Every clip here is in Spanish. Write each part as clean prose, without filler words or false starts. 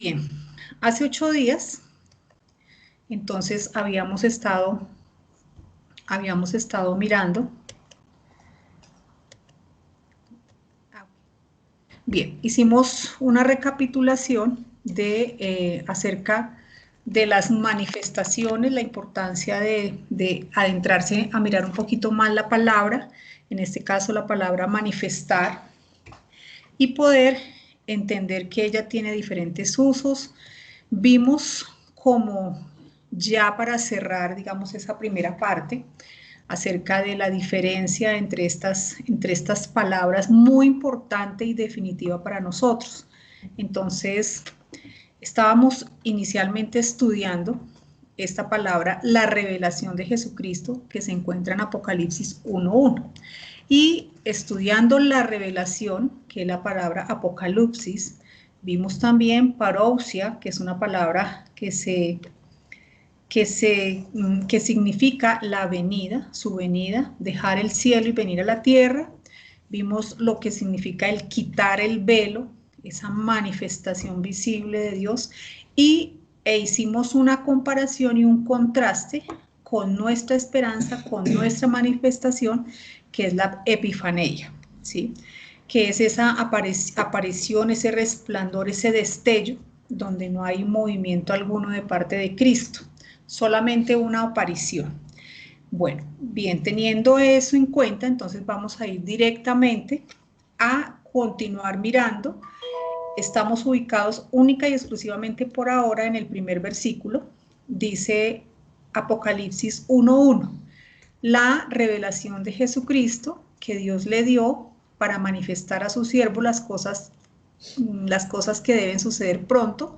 Bien, hace 8 días, entonces habíamos estado mirando. Bien, hicimos una recapitulación acerca de las manifestaciones, la importancia de adentrarse a mirar un poquito más la palabra, en este caso la palabra manifestar, y poder entender que ella tiene diferentes usos. Vimos como ya para cerrar, digamos, esa primera parte, acerca de la diferencia entre estas palabras, muy importante y definitiva para nosotros. Entonces, estábamos inicialmente estudiando esta palabra, la revelación de Jesucristo, que se encuentra en Apocalipsis 1:1. Y estudiando la revelación, que es la palabra apocalipsis, vimos también parousia, que es una palabra que significa la venida, su venida, dejar el cielo y venir a la tierra. Vimos lo que significa el quitar el velo, esa manifestación visible de Dios, e hicimos una comparación y un contraste con nuestra esperanza, con nuestra manifestación, que es la epifanía, ¿sí? Que es esa aparición, ese resplandor, ese destello, donde no hay movimiento alguno de parte de Cristo, solamente una aparición. Bueno, bien, teniendo eso en cuenta, entonces vamos a ir directamente a continuar mirando. Estamos ubicados única y exclusivamente por ahora en el primer versículo. Dice Apocalipsis 1:1, la revelación de Jesucristo que Dios le dio para manifestar a su siervo las cosas que deben suceder pronto,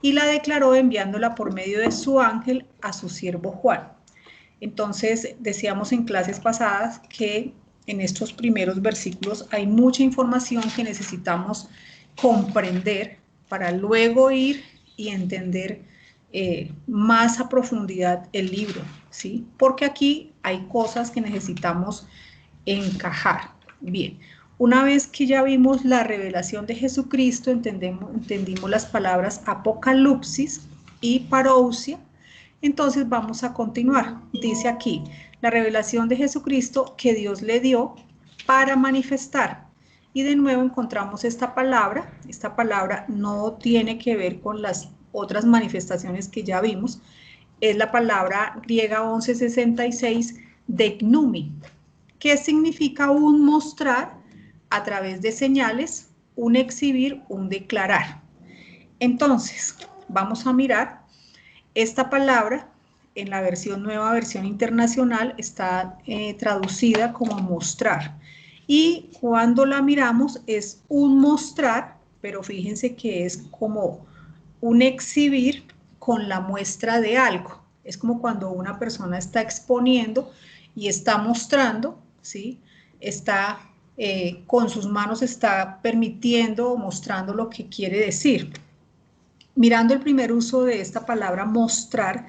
y la declaró enviándola por medio de su ángel a su siervo Juan. Entonces, decíamos en clases pasadas que en estos primeros versículos hay mucha información que necesitamos comprender para luego ir y entender más a profundidad el libro, ¿sí? Porque aquí hay cosas que necesitamos encajar. Bien, una vez que ya vimos la revelación de Jesucristo, entendimos las palabras apocalipsis y parousia. Entonces vamos a continuar. Dice aquí, la revelación de Jesucristo que Dios le dio para manifestar. Y de nuevo encontramos esta palabra. Esta palabra no tiene que ver con las otras manifestaciones que ya vimos. Es la palabra griega 1166, degnumi, que significa un mostrar a través de señales, un exhibir, un declarar. Entonces, vamos a mirar esta palabra. En la nueva versión internacional está traducida como mostrar, y cuando la miramos es un mostrar, pero fíjense que es como un exhibir con la muestra de algo. Es como cuando una persona está exponiendo y está mostrando, ¿sí? Está con sus manos, está permitiendo o mostrando lo que quiere decir. Mirando el primer uso de esta palabra mostrar,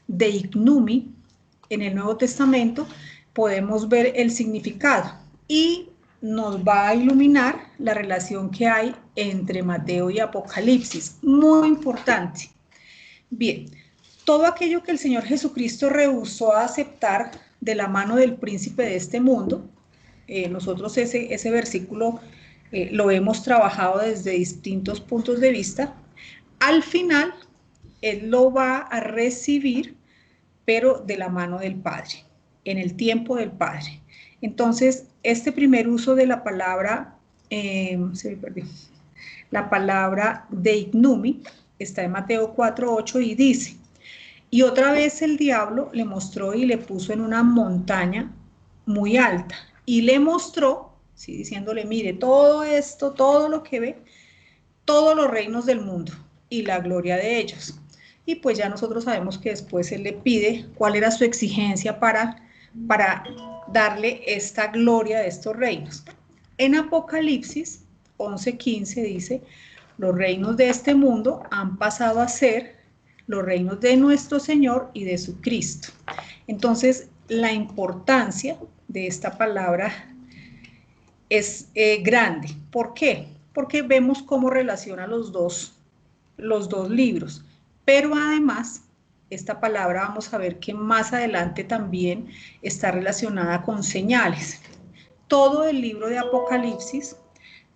de ignumi, en el Nuevo Testamento, podemos ver el significado y nos va a iluminar la relación que hay entre Mateo y Apocalipsis. Muy importante. Bien, todo aquello que el Señor Jesucristo rehusó a aceptar de la mano del príncipe de este mundo, nosotros ese versículo lo hemos trabajado desde distintos puntos de vista. Al final, Él lo va a recibir, pero de la mano del Padre, en el tiempo del Padre. Entonces, este primer uso de la palabra, se me perdió, la palabra deignumi, está en Mateo 4:8 y dice, y otra vez el diablo le mostró y le puso en una montaña muy alta, y le mostró, ¿sí? Diciéndole, mire, todo esto, todo lo que ve, todos los reinos del mundo y la gloria de ellos. Y pues ya nosotros sabemos que después él le pide cuál era su exigencia para darle esta gloria de estos reinos. En Apocalipsis 11:15 dice, los reinos de este mundo han pasado a ser los reinos de nuestro Señor y de su Cristo. Entonces, la importancia de esta palabra es grande. ¿Por qué? Porque vemos cómo relaciona los dos los dos libros, pero además esta palabra vamos a ver que más adelante también está relacionada con señales. Todo el libro de Apocalipsis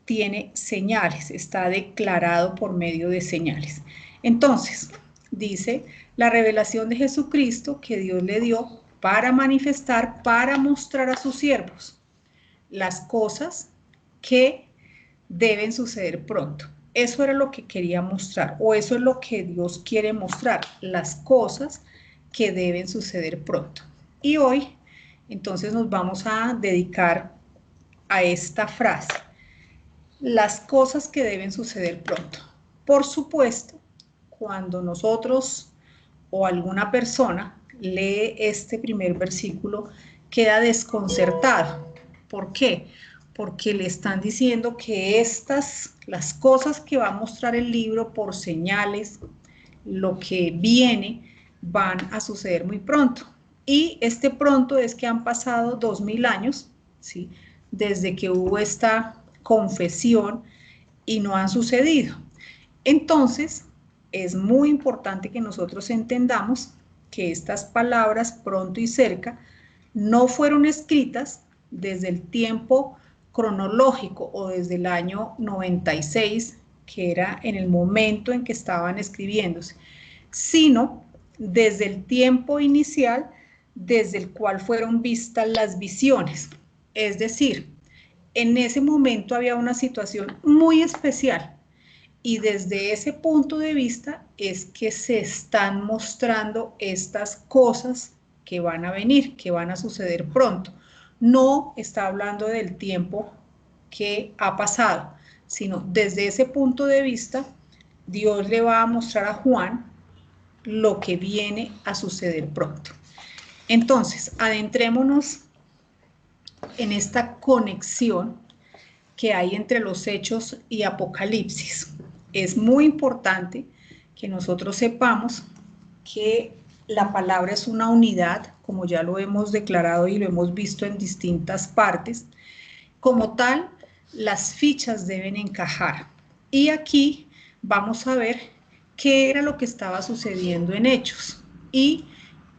tiene señales, está declarado por medio de señales. Entonces, dice la revelación de Jesucristo que Dios le dio para manifestar, para mostrar a sus siervos las cosas que deben suceder pronto. Eso era lo que quería mostrar, o eso es lo que Dios quiere mostrar, las cosas que deben suceder pronto. Y hoy, entonces, nos vamos a dedicar a esta frase, las cosas que deben suceder pronto. Por supuesto, cuando nosotros o alguna persona lee este primer versículo, queda desconcertado. ¿Por qué? Porque le están diciendo que las cosas que va a mostrar el libro por señales, lo que viene, van a suceder muy pronto. Y este pronto es que han pasado 2000 años, ¿sí?, desde que hubo esta confesión y no han sucedido. Entonces, es muy importante que nosotros entendamos que estas palabras pronto y cerca no fueron escritas desde el tiempo cronológico o desde el año 96, que era en el momento en que estaban escribiéndose, sino desde el tiempo inicial desde el cual fueron vistas las visiones. Es decir, en ese momento había una situación muy especial y desde ese punto de vista es que se están mostrando estas cosas que van a venir, que van a suceder pronto. No está hablando del tiempo que ha pasado, sino desde ese punto de vista, Dios le va a mostrar a Juan lo que viene a suceder pronto. Entonces, adentrémonos en esta conexión que hay entre los Hechos y Apocalipsis. Es muy importante que nosotros sepamos que la palabra es una unidad, como ya lo hemos declarado y lo hemos visto en distintas partes. Como tal, las fichas deben encajar. Y aquí vamos a ver qué era lo que estaba sucediendo en Hechos y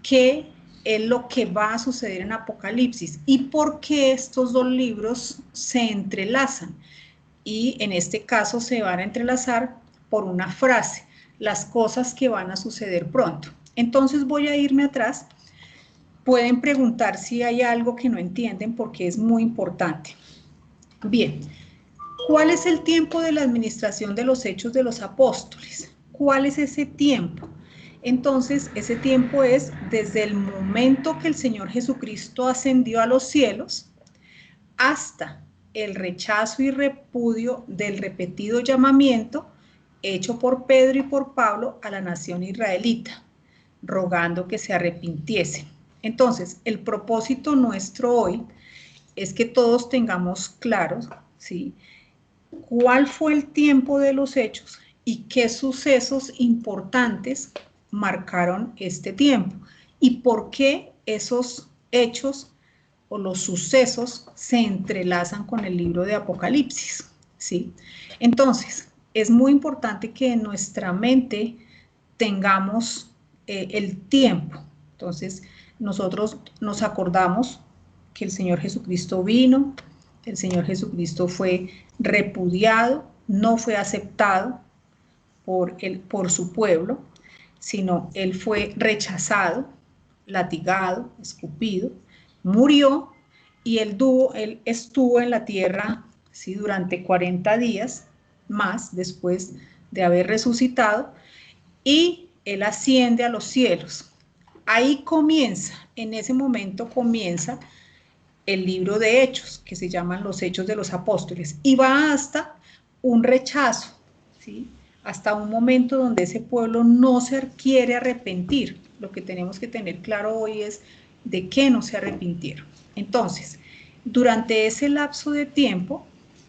qué es lo que va a suceder en Apocalipsis y por qué estos dos libros se entrelazan. Y en este caso se van a entrelazar por una frase, las cosas que van a suceder pronto. Entonces voy a irme atrás. Pueden preguntar si hay algo que no entienden porque es muy importante. Bien, ¿cuál es el tiempo de la administración de los Hechos de los Apóstoles? ¿Cuál es ese tiempo? Entonces, ese tiempo es desde el momento que el Señor Jesucristo ascendió a los cielos hasta el rechazo y repudio del repetido llamamiento hecho por Pedro y por Pablo a la nación israelita, rogando que se arrepintiesen. Entonces, el propósito nuestro hoy es que todos tengamos claros, ¿sí?, cuál fue el tiempo de los hechos y qué sucesos importantes marcaron este tiempo y por qué esos hechos o los sucesos se entrelazan con el libro de Apocalipsis, ¿sí? Entonces, es muy importante que en nuestra mente tengamos el tiempo. Entonces, nosotros nos acordamos que el Señor Jesucristo vino, el Señor Jesucristo fue repudiado, no fue aceptado por su pueblo, sino él fue rechazado, latigado, escupido, murió y él estuvo en la tierra, ¿sí?, durante 40 días más después de haber resucitado y él asciende a los cielos. Ahí comienza, en ese momento comienza el libro de Hechos, que se llaman los Hechos de los Apóstoles, y va hasta un rechazo, ¿sí?, hasta un momento donde ese pueblo no se quiere arrepentir. Lo que tenemos que tener claro hoy es de qué no se arrepintieron. Entonces, durante ese lapso de tiempo,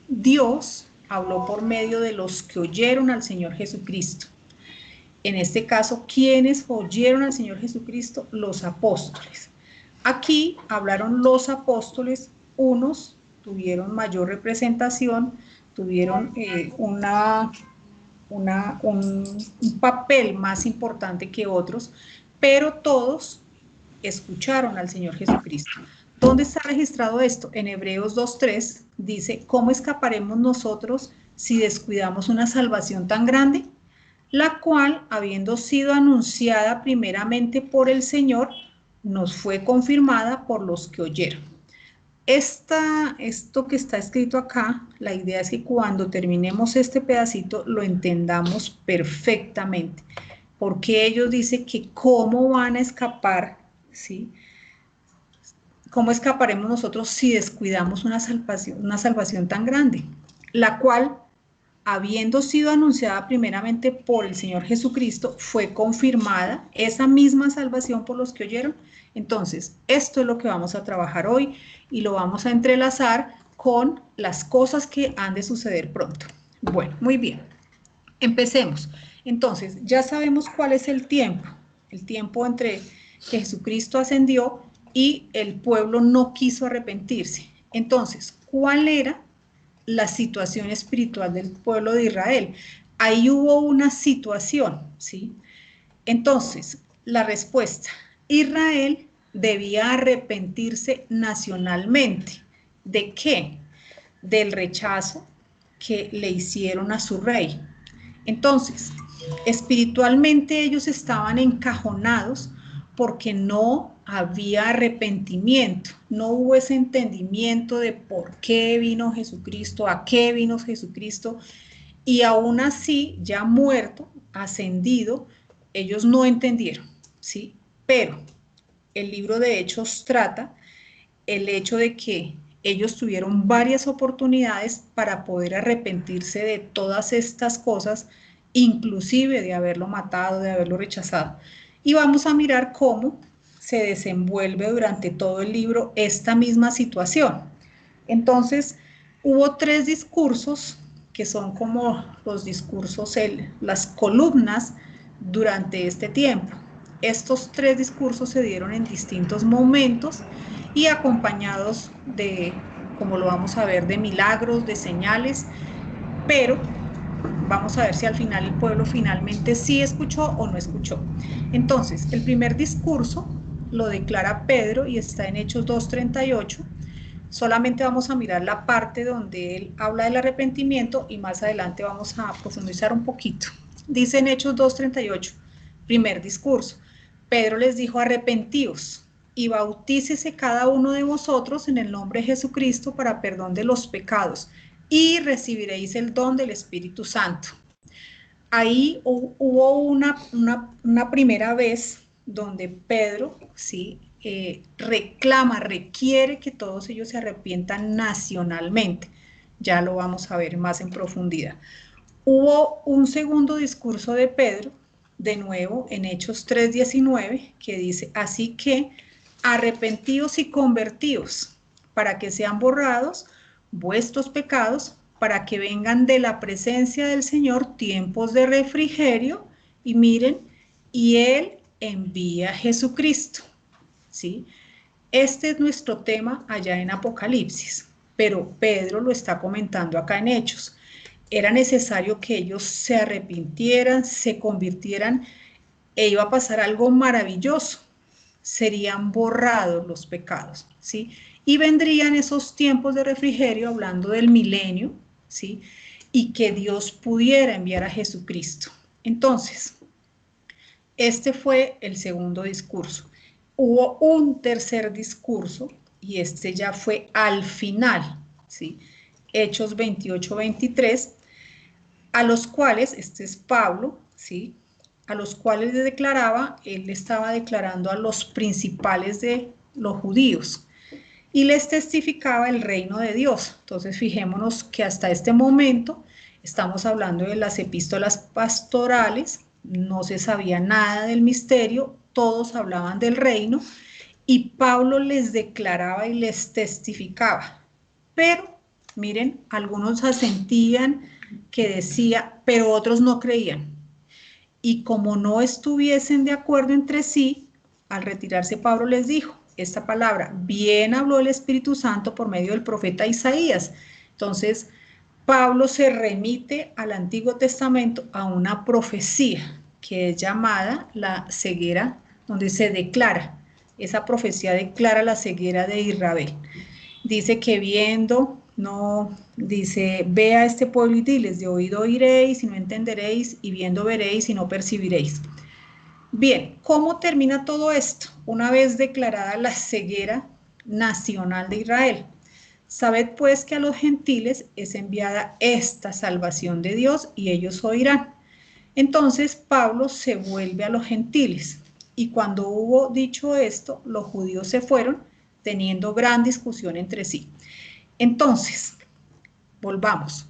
Dios habló por medio de los que oyeron al Señor Jesucristo. En este caso, ¿quiénes oyeron al Señor Jesucristo? Los apóstoles. Aquí hablaron los apóstoles, unos tuvieron mayor representación, tuvieron una un papel más importante que otros, pero todos escucharon al Señor Jesucristo. ¿Dónde está registrado esto? En Hebreos 2:3 dice, ¿cómo escaparemos nosotros si descuidamos una salvación tan grande? La cual, habiendo sido anunciada primeramente por el Señor, nos fue confirmada por los que oyeron. Esto que está escrito acá, la idea es que cuando terminemos este pedacito lo entendamos perfectamente, porque ellos dicen que cómo van a escapar, ¿sí? ¿Cómo escaparemos nosotros si descuidamos una salvación tan grande? La cual, habiendo sido anunciada primeramente por el Señor Jesucristo, fue confirmada esa misma salvación por los que oyeron. Entonces, esto es lo que vamos a trabajar hoy y lo vamos a entrelazar con las cosas que han de suceder pronto. Bueno, muy bien. Empecemos. Entonces, ya sabemos cuál es el tiempo entre que Jesucristo ascendió y el pueblo no quiso arrepentirse. Entonces, ¿cuál era la situación espiritual del pueblo de Israel? Ahí hubo una situación, ¿sí? Entonces, la respuesta, Israel debía arrepentirse nacionalmente. ¿De qué? Del rechazo que le hicieron a su rey. Entonces, espiritualmente ellos estaban encajonados porque no había arrepentimiento, no hubo ese entendimiento de por qué vino Jesucristo, a qué vino Jesucristo, y aún así, ya muerto, ascendido, ellos no entendieron, ¿sí? Pero el libro de Hechos trata el hecho de que ellos tuvieron varias oportunidades para poder arrepentirse de todas estas cosas, inclusive de haberlo matado, de haberlo rechazado. Y vamos a mirar cómo se desenvuelve durante todo el libro esta misma situación. Entonces, hubo 3 discursos que son como los discursos, las columnas durante este tiempo. Estos 3 discursos se dieron en distintos momentos y acompañados de, como lo vamos a ver, de milagros, de señales, pero vamos a ver si al final el pueblo finalmente sí escuchó o no escuchó. Entonces, el primer discurso lo declara Pedro y está en Hechos 2:38. Solamente vamos a mirar la parte donde él habla del arrepentimiento y más adelante vamos a profundizar un poquito. Dice en Hechos 2:38, primer discurso, Pedro les dijo, arrepentíos y bautícese cada uno de vosotros en el nombre de Jesucristo para perdón de los pecados y recibiréis el don del Espíritu Santo. Ahí hubo una primera vez donde Pedro, ¿sí? Reclama, requiere que todos ellos se arrepientan nacionalmente. Ya lo vamos a ver más en profundidad. Hubo un segundo discurso de Pedro, de nuevo en Hechos 3:19, que dice, así que arrepentíos y convertíos para que sean borrados vuestros pecados, para que vengan de la presencia del Señor tiempos de refrigerio, y miren, y Él envía a Jesucristo. ¿Sí? Este es nuestro tema allá en Apocalipsis, pero Pedro lo está comentando acá en Hechos. Era necesario que ellos se arrepintieran, se convirtieran, e iba a pasar algo maravilloso. Serían borrados los pecados, ¿sí? Y vendrían esos tiempos de refrigerio, hablando del milenio, ¿sí? Y que Dios pudiera enviar a Jesucristo. Entonces, este fue el segundo discurso. Hubo un tercer discurso y este ya fue al final, ¿sí? Hechos 28-23, a los cuales, este es Pablo, ¿sí? A los cuales le declaraba, él estaba declarando a los principales de los judíos y les testificaba el reino de Dios. Entonces, fijémonos que hasta este momento estamos hablando de las epístolas pastorales, no se sabía nada del misterio, todos hablaban del reino y Pablo les declaraba y les testificaba. Pero, miren, algunos asentían que decía, pero otros no creían. Y como no estuviesen de acuerdo entre sí, al retirarse Pablo les dijo esta palabra, bien habló el Espíritu Santo por medio del profeta Isaías. Entonces, Pablo se remite al Antiguo Testamento a una profecía que es llamada la ceguera, donde se declara, esa profecía declara la ceguera de Israel. Dice que viendo, no, dice, ve a este pueblo y diles, de oído oiréis y no entenderéis, y viendo veréis y no percibiréis. Bien, ¿cómo termina todo esto? Una vez declarada la ceguera nacional de Israel. Sabed pues que a los gentiles es enviada esta salvación de Dios y ellos oirán. Entonces Pablo se vuelve a los gentiles y cuando hubo dicho esto, los judíos se fueron teniendo gran discusión entre sí. Entonces, volvamos.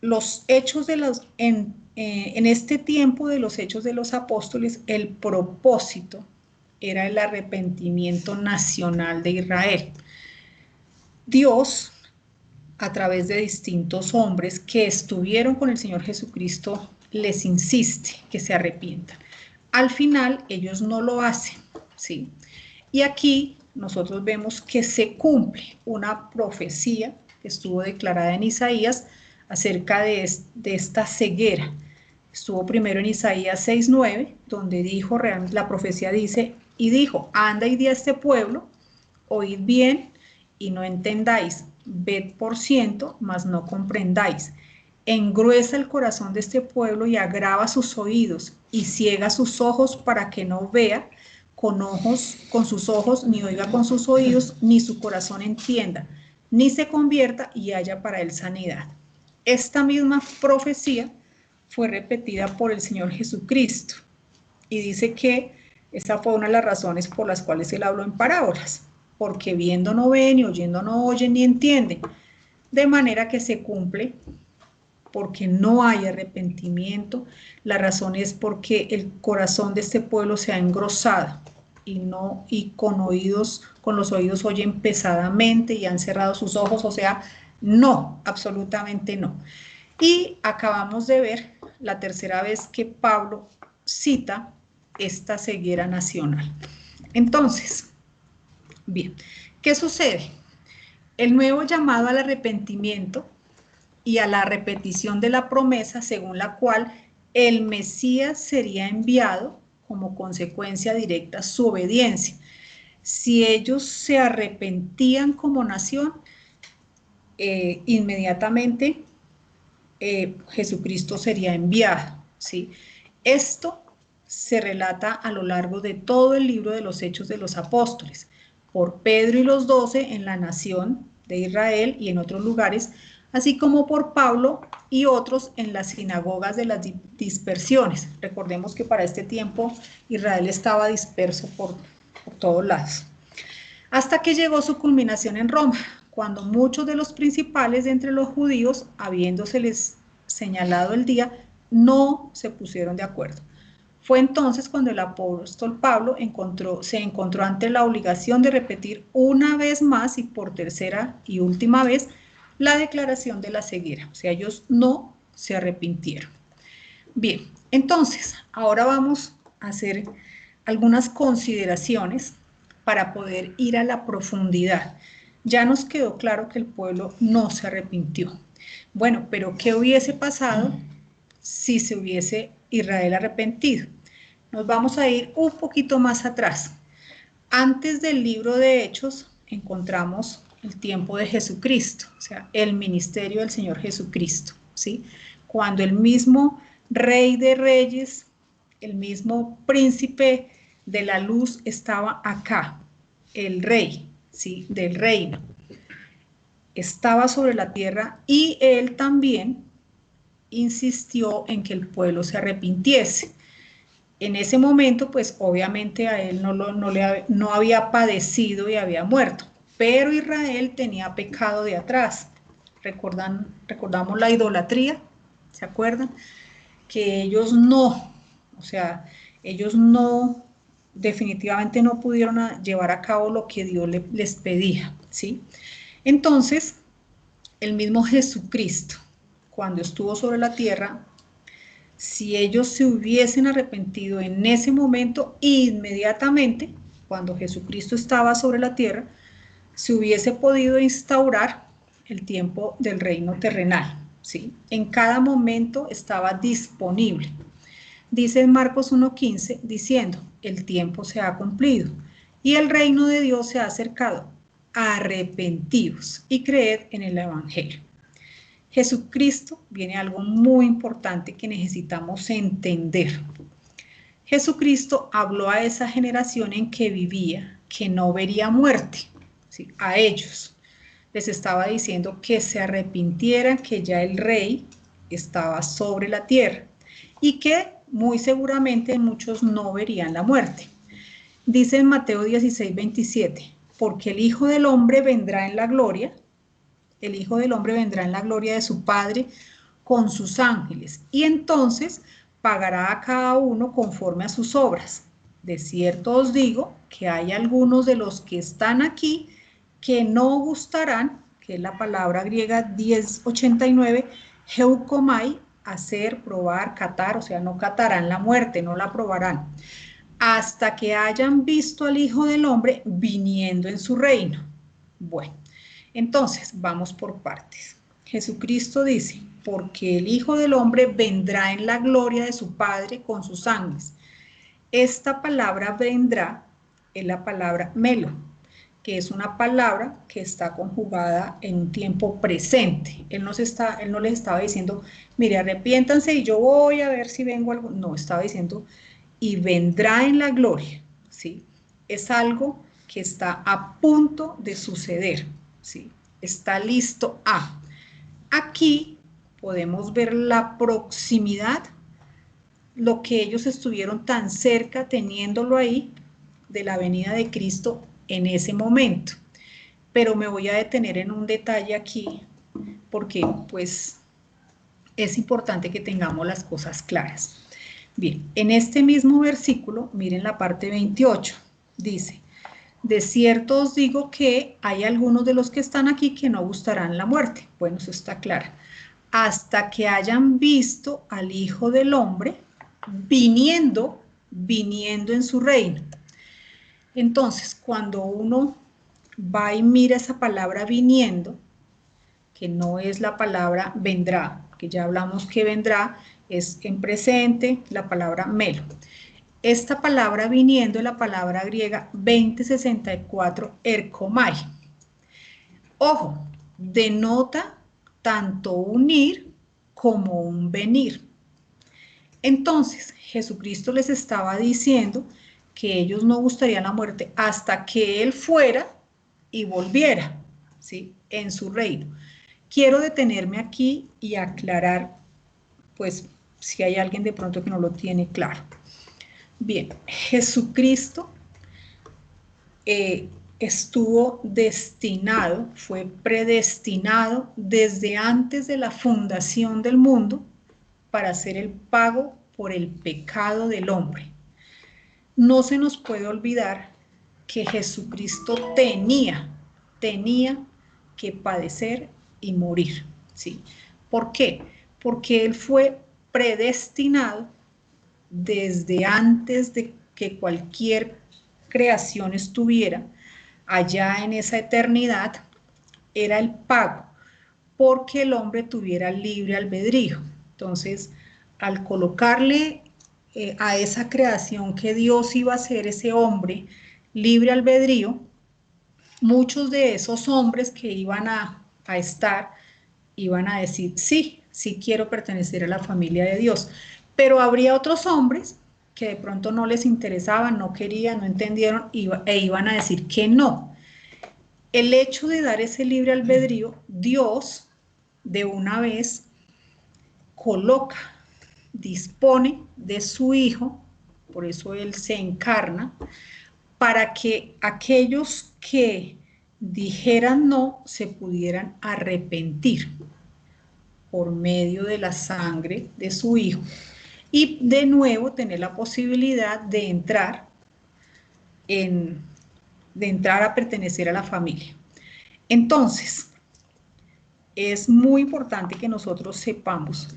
Los hechos de los, en este tiempo de los hechos de los apóstoles, el propósito era el arrepentimiento nacional de Israel. Dios, a través de distintos hombres que estuvieron con el Señor Jesucristo, les insiste que se arrepientan. Al final, ellos no lo hacen, ¿sí? Y aquí nosotros vemos que se cumple una profecía que estuvo declarada en Isaías acerca de esta ceguera. Estuvo primero en Isaías 6:9, donde dijo, la profecía dice, y dijo, anda y di a este pueblo, oíd bien y no entendáis, ved por ciento, mas no comprendáis. Engruesa el corazón de este pueblo y agrava sus oídos y ciega sus ojos para que no vea con sus ojos, ni oiga con sus oídos, ni su corazón entienda, ni se convierta y haya para él sanidad. Esta misma profecía fue repetida por el Señor Jesucristo y dice que esa fue una de las razones por las cuales él habló en parábolas, porque viendo no ven, y oyendo no oyen, ni entienden, de manera que se cumple porque no hay arrepentimiento. La razón es porque el corazón de este pueblo se ha engrosado y con los oídos oyen pesadamente y han cerrado sus ojos, o sea, no, absolutamente no. Y acabamos de ver la tercera vez que Pablo cita esta ceguera nacional. Entonces, bien, ¿qué sucede? El nuevo llamado al arrepentimiento y a la repetición de la promesa según la cual el Mesías sería enviado como consecuencia directa su obediencia. Si ellos se arrepentían como nación, inmediatamente Jesucristo sería enviado, ¿sí? Esto se relata a lo largo de todo el libro de los Hechos de los Apóstoles, por Pedro y los 12 en la nación de Israel y en otros lugares, así como por Pablo y otros en las sinagogas de las dispersiones. Recordemos que para este tiempo Israel estaba disperso por todos lados. Hasta que llegó su culminación en Roma, cuando muchos de los principales de entre los judíos, habiéndoseles señalado el día, no se pusieron de acuerdo. Fue entonces cuando el apóstol Pablo se encontró ante la obligación de repetir una vez más y por tercera y última vez la declaración de la ceguera. O sea, ellos no se arrepintieron. Bien, entonces, ahora vamos a hacer algunas consideraciones para poder ir a la profundidad. Ya nos quedó claro que el pueblo no se arrepintió. Bueno, pero ¿qué hubiese pasado si se hubiese Israel arrepentido? Nos vamos a ir un poquito más atrás. Antes del libro de Hechos encontramos el tiempo de Jesucristo, o sea, el ministerio del Señor Jesucristo, ¿sí? Cuando el mismo Rey de Reyes, el mismo príncipe de la luz estaba acá, el rey, ¿sí? Del reino. Estaba sobre la tierra y él también insistió en que el pueblo se arrepintiese. En ese momento, pues obviamente a él no había padecido y había muerto, pero Israel tenía pecado de atrás. Recordamos la idolatría, ¿se acuerdan? Que ellos no, o sea, ellos no, definitivamente no pudieron llevar a cabo lo que Dios les pedía, ¿sí? Entonces, el mismo Jesucristo, cuando estuvo sobre la tierra, si ellos se hubiesen arrepentido en ese momento, inmediatamente, cuando Jesucristo estaba sobre la tierra, se hubiese podido instaurar el tiempo del reino terrenal, ¿sí? En cada momento estaba disponible. Dice en Marcos 1:15, diciendo, el tiempo se ha cumplido y el reino de Dios se ha acercado. Arrepentíos y creed en el Evangelio. Jesucristo viene algo muy importante que necesitamos entender. Jesucristo habló a esa generación en que vivía, que no vería muerte, ¿sí? A ellos les estaba diciendo que se arrepintieran, que ya el rey estaba sobre la tierra y que muy seguramente muchos no verían la muerte. Dice en Mateo 16:27, porque el Hijo del Hombre vendrá en la gloria, el Hijo del Hombre vendrá en la gloria de su Padre con sus ángeles, y entonces pagará a cada uno conforme a sus obras. De cierto os digo que hay algunos de los que están aquí que no gustarán, que es la palabra griega 1089, heukomai, hacer, probar, catar, o sea, no catarán la muerte, no la probarán, hasta que hayan visto al Hijo del Hombre viniendo en su reino. Bueno, entonces vamos por partes. Jesucristo dice, porque el Hijo del Hombre vendrá en la gloria de su Padre con sus ángeles. Esta palabra vendrá es la palabra melo, que es una palabra que está conjugada en un tiempo presente. Él no les estaba diciendo, mire, arrepiéntanse y yo voy a ver si vengo algo. No, estaba diciendo, y vendrá en la gloria, ¿sí? Es algo que está a punto de suceder, ¿sí? Está listo a. Aquí podemos ver la proximidad, lo que ellos estuvieron tan cerca teniéndolo ahí, de la venida de Cristo en ese momento. Pero me voy a detener en un detalle aquí, porque pues es importante que tengamos las cosas claras. Bien, en este mismo versículo, miren la parte 28, dice, de cierto os digo que hay algunos de los que están aquí que no gustarán la muerte. Bueno, eso está claro. Hasta que hayan visto al Hijo del Hombre viniendo en su reino. Entonces, cuando uno va y mira esa palabra viniendo, que no es la palabra vendrá, que ya hablamos que vendrá, es en presente la palabra melo. Esta palabra viniendo es la palabra griega 2064 erkomai. Ojo, denota tanto un ir como un venir. Entonces, Jesucristo les estaba diciendo que ellos no gustarían la muerte hasta que Él fuera y volviera, ¿sí? En su reino. Quiero detenerme aquí y aclarar, pues, si hay alguien de pronto que no lo tiene claro. Bien, Jesucristo estuvo destinado, fue predestinado desde antes de la fundación del mundo para hacer el pago por el pecado del hombre. No se nos puede olvidar que Jesucristo tenía que padecer y morir, ¿sí? ¿Por qué? Porque Él fue predestinado desde antes de que cualquier creación estuviera allá en esa eternidad, era el pago porque el hombre tuviera libre albedrío. Entonces, al colocarle a esa creación que Dios iba a hacer, ese hombre libre albedrío, muchos de esos hombres que iban a estar, iban a decir, sí, sí quiero pertenecer a la familia de Dios, pero habría otros hombres que de pronto no les interesaban, no querían, no entendieron e iban a decir que no. El hecho de dar ese libre albedrío, Dios de una vez coloca, dispone de su Hijo, por eso Él se encarna, para que aquellos que dijeran no se pudieran arrepentir por medio de la sangre de su Hijo y de nuevo tener la posibilidad de entrar a pertenecer a la familia. Entonces, es muy importante que nosotros sepamos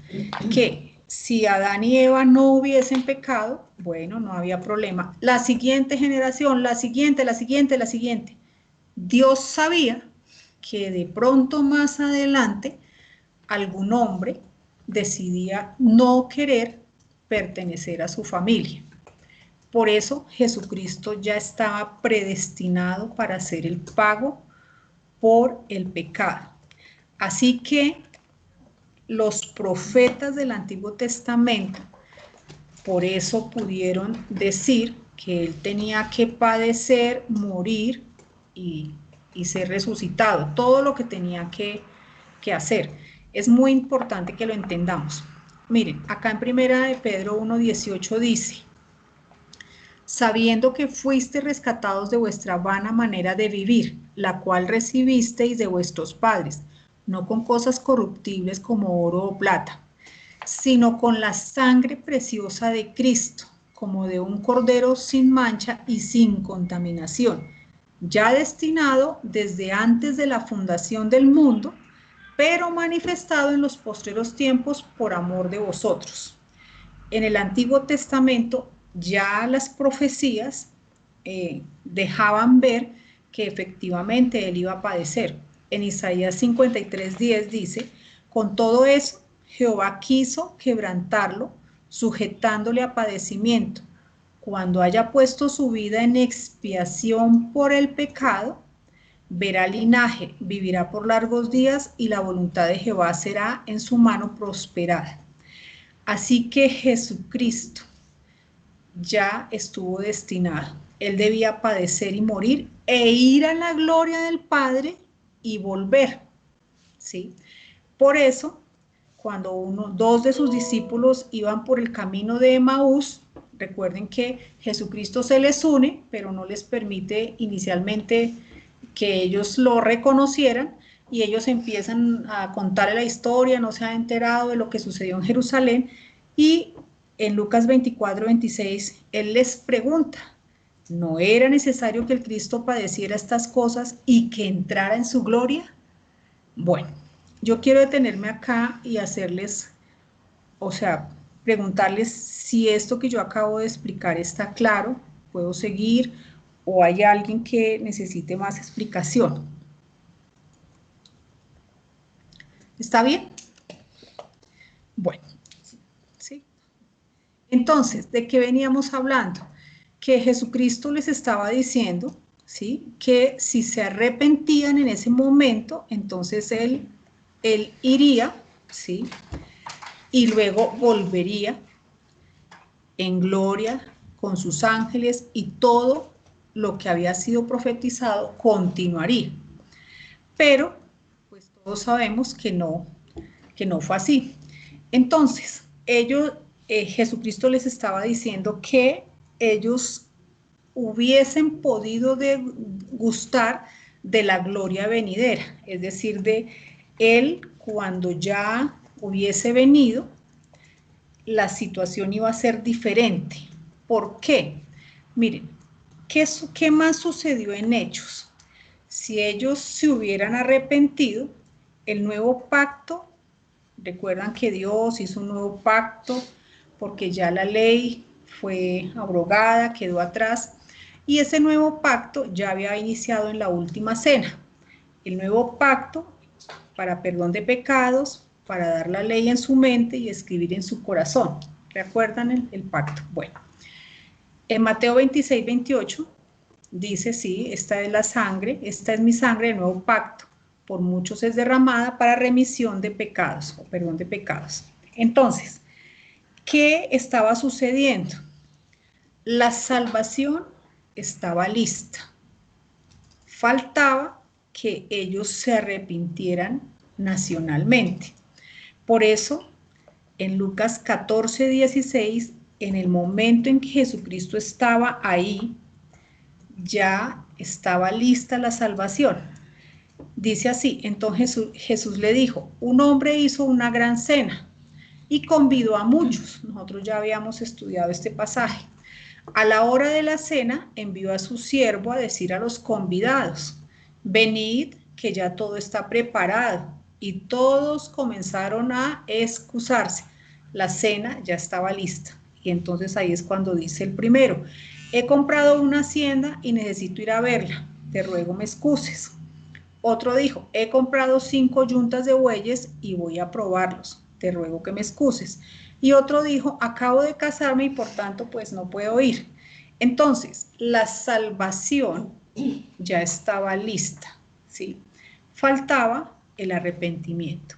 que si Adán y Eva no hubiesen pecado, bueno, no había problema. La siguiente generación, la siguiente. Dios sabía que de pronto más adelante algún hombre decidía no querer pertenecer a su familia. Por eso Jesucristo ya estaba predestinado para hacer el pago por el pecado. Así que los profetas del Antiguo Testamento, por eso pudieron decir que él tenía que padecer, morir y ser resucitado, todo lo que tenía que hacer. Es muy importante que lo entendamos. Miren, acá en Primera de Pedro 1:18 dice: sabiendo que fuiste rescatados de vuestra vana manera de vivir, la cual recibisteis de vuestros padres, no con cosas corruptibles como oro o plata, sino con la sangre preciosa de Cristo, como de un cordero sin mancha y sin contaminación, ya destinado desde antes de la fundación del mundo, pero manifestado en los postreros tiempos por amor de vosotros. En el Antiguo Testamento ya las profecías dejaban ver que efectivamente él iba a padecer. En Isaías 53:10 dice: con todo eso, Jehová quiso quebrantarlo, sujetándole a padecimiento. Cuando haya puesto su vida en expiación por el pecado, verá linaje, vivirá por largos días, y la voluntad de Jehová será en su mano prosperada. Así que Jesucristo ya estuvo destinado. Él debía padecer y morir e ir a la gloria del Padre y volver, ¿sí? Por eso, cuando dos de sus discípulos iban por el camino de Emaús, recuerden que Jesucristo se les une, pero no les permite inicialmente que ellos lo reconocieran, y ellos empiezan a contarle la historia, no se han enterado de lo que sucedió en Jerusalén, y en Lucas 24:26, él les pregunta: ¿no era necesario que el Cristo padeciera estas cosas y que entrara en su gloria? Bueno, yo quiero detenerme acá y hacerles, o sea, preguntarles si esto que yo acabo de explicar está claro, puedo seguir, o hay alguien que necesite más explicación. ¿Está bien? Bueno, ¿sí? Entonces, ¿de qué veníamos hablando? Que Jesucristo les estaba diciendo, ¿sí?, que si se arrepentían en ese momento, entonces él iría, ¿sí?, y luego volvería en gloria con sus ángeles, y todo lo que había sido profetizado continuaría. Pero, pues todos sabemos que no fue así. Entonces, Jesucristo les estaba diciendo que ellos hubiesen podido gustar de la gloria venidera, es decir, de él cuando ya hubiese venido, la situación iba a ser diferente. ¿Por qué? Miren, ¿qué más sucedió en Hechos? Si ellos se hubieran arrepentido, el nuevo pacto, recuerdan que Dios hizo un nuevo pacto porque ya la ley fue abrogada, quedó atrás, y ese nuevo pacto ya había iniciado en la última cena. El nuevo pacto para perdón de pecados, para dar la ley en su mente y escribir en su corazón. ¿Recuerdan el pacto? Bueno, en Mateo 26:28 dice: sí, esta es la sangre, esta es mi sangre del nuevo pacto, por muchos es derramada para remisión de pecados o perdón de pecados. Entonces, ¿qué estaba sucediendo? La salvación estaba lista. Faltaba que ellos se arrepintieran nacionalmente. Por eso, en Lucas 14:16, en el momento en que Jesucristo estaba ahí, ya estaba lista la salvación. Dice así: entonces Jesús le dijo: un hombre hizo una gran cena y convidó a muchos. Nosotros ya habíamos estudiado este pasaje. A la hora de la cena envió a su siervo a decir a los convidados: venid, que ya todo está preparado. Y todos comenzaron a excusarse. La cena ya estaba lista. Y entonces ahí es cuando dice el primero: he comprado una hacienda y necesito ir a verla. Te ruego me excuses. Otro dijo, he comprado 5 yuntas de bueyes y voy a probarlos, te ruego que me excuses. Y otro dijo, acabo de casarme y por tanto pues no puedo ir. Entonces, la salvación ya estaba lista, ¿sí? Faltaba el arrepentimiento.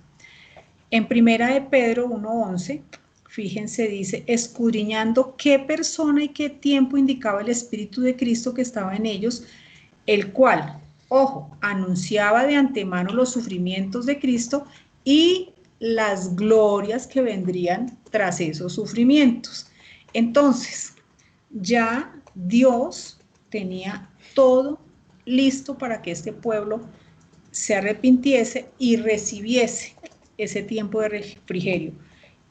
En primera de Pedro 1:11, fíjense, dice, escudriñando qué persona y qué tiempo indicaba el Espíritu de Cristo que estaba en ellos, el cual, ojo, anunciaba de antemano los sufrimientos de Cristo y las glorias que vendrían tras esos sufrimientos. Entonces, ya Dios tenía todo listo para que este pueblo se arrepintiese y recibiese ese tiempo de refrigerio.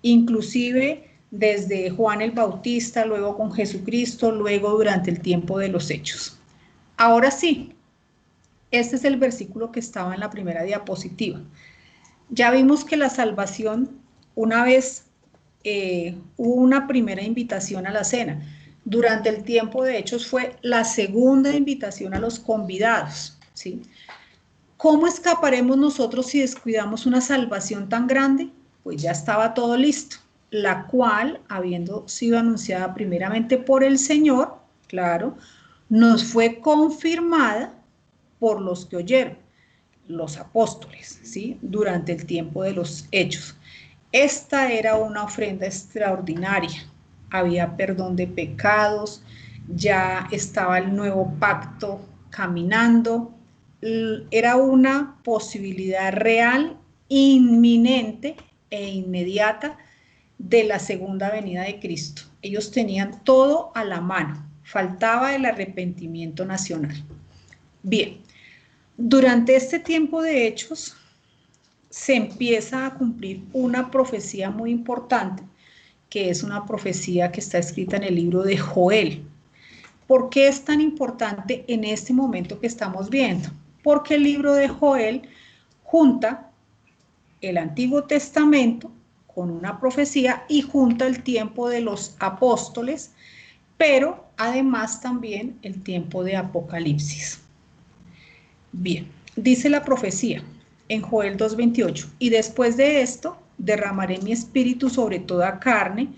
Inclusive desde Juan el Bautista, luego con Jesucristo, luego durante el tiempo de los Hechos. Ahora sí, este es el versículo que estaba en la primera diapositiva. Ya vimos que la salvación, una vez hubo una primera invitación a la cena. Durante el tiempo de Hechos fue la segunda invitación a los convidados, ¿sí? ¿Cómo escaparemos nosotros si descuidamos una salvación tan grande? Pues ya estaba todo listo, la cual, habiendo sido anunciada primeramente por el Señor, claro, nos fue confirmada por los que oyeron, los apóstoles, ¿sí? Durante el tiempo de los Hechos. Esta era una ofrenda extraordinaria. Había perdón de pecados, ya estaba el nuevo pacto caminando. Era una posibilidad real, inminente e inmediata de la segunda venida de Cristo. Ellos tenían todo a la mano. Faltaba el arrepentimiento nacional. Bien, durante este tiempo de Hechos se empieza a cumplir una profecía muy importante, que es una profecía que está escrita en el libro de Joel. ¿Por qué es tan importante en este momento que estamos viendo? Porque el libro de Joel junta el Antiguo Testamento con una profecía y junta el tiempo de los apóstoles, pero además también el tiempo de Apocalipsis. Bien, dice la profecía en Joel 2:28, y después de esto derramaré mi espíritu sobre toda carne,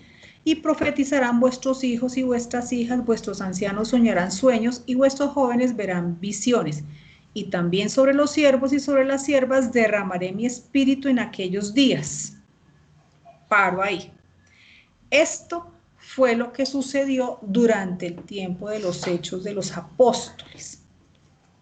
y profetizarán vuestros hijos y vuestras hijas, vuestros ancianos soñarán sueños, y vuestros jóvenes verán visiones. Y también sobre los siervos y sobre las siervas derramaré mi espíritu en aquellos días. Paro ahí. Esto fue lo que sucedió durante el tiempo de los hechos de los apóstoles.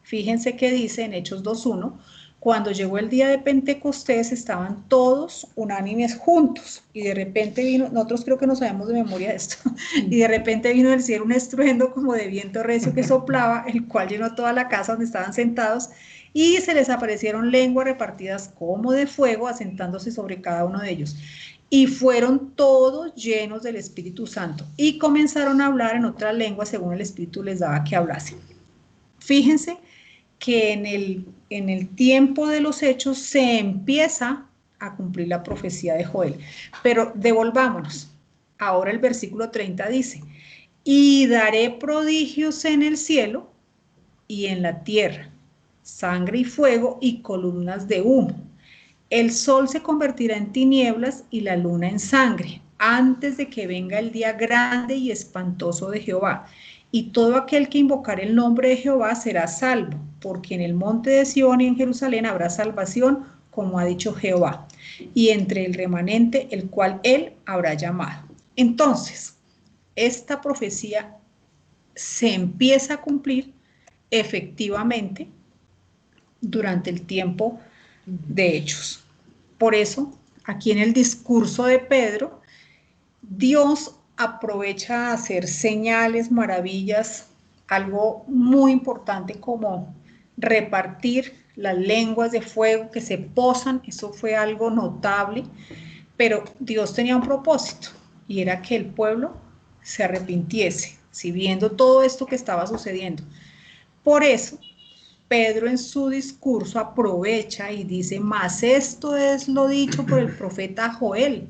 Fíjense que dice en Hechos 2:1, cuando llegó el día de Pentecostés estaban todos unánimes juntos y de repente vino, nosotros creo que no sabemos de memoria esto, y de repente vino del cielo un estruendo como de viento recio que soplaba, el cual llenó toda la casa donde estaban sentados y se les aparecieron lenguas repartidas como de fuego asentándose sobre cada uno de ellos. Y fueron todos llenos del Espíritu Santo y comenzaron a hablar en otras lenguas según el Espíritu les daba que hablasen. Fíjense que en el tiempo de los hechos se empieza a cumplir la profecía de Joel. Pero devolvámonos. Ahora el versículo 30 dice, y daré prodigios en el cielo y en la tierra, sangre y fuego y columnas de humo. El sol se convertirá en tinieblas y la luna en sangre, antes de que venga el día grande y espantoso de Jehová. Y todo aquel que invocar el nombre de Jehová será salvo, porque en el monte de Sión y en Jerusalén habrá salvación, como ha dicho Jehová, y entre el remanente el cual él habrá llamado. Entonces, esta profecía se empieza a cumplir efectivamente durante el tiempo de Hechos. Por eso, aquí en el discurso de Pedro, Dios aprovecha a hacer señales, maravillas, algo muy importante como repartir las lenguas de fuego que se posan, eso fue algo notable, pero Dios tenía un propósito y era que el pueblo se arrepintiese, si viendo todo esto que estaba sucediendo. Por eso, Pedro en su discurso aprovecha y dice, mas esto es lo dicho por el profeta Joel.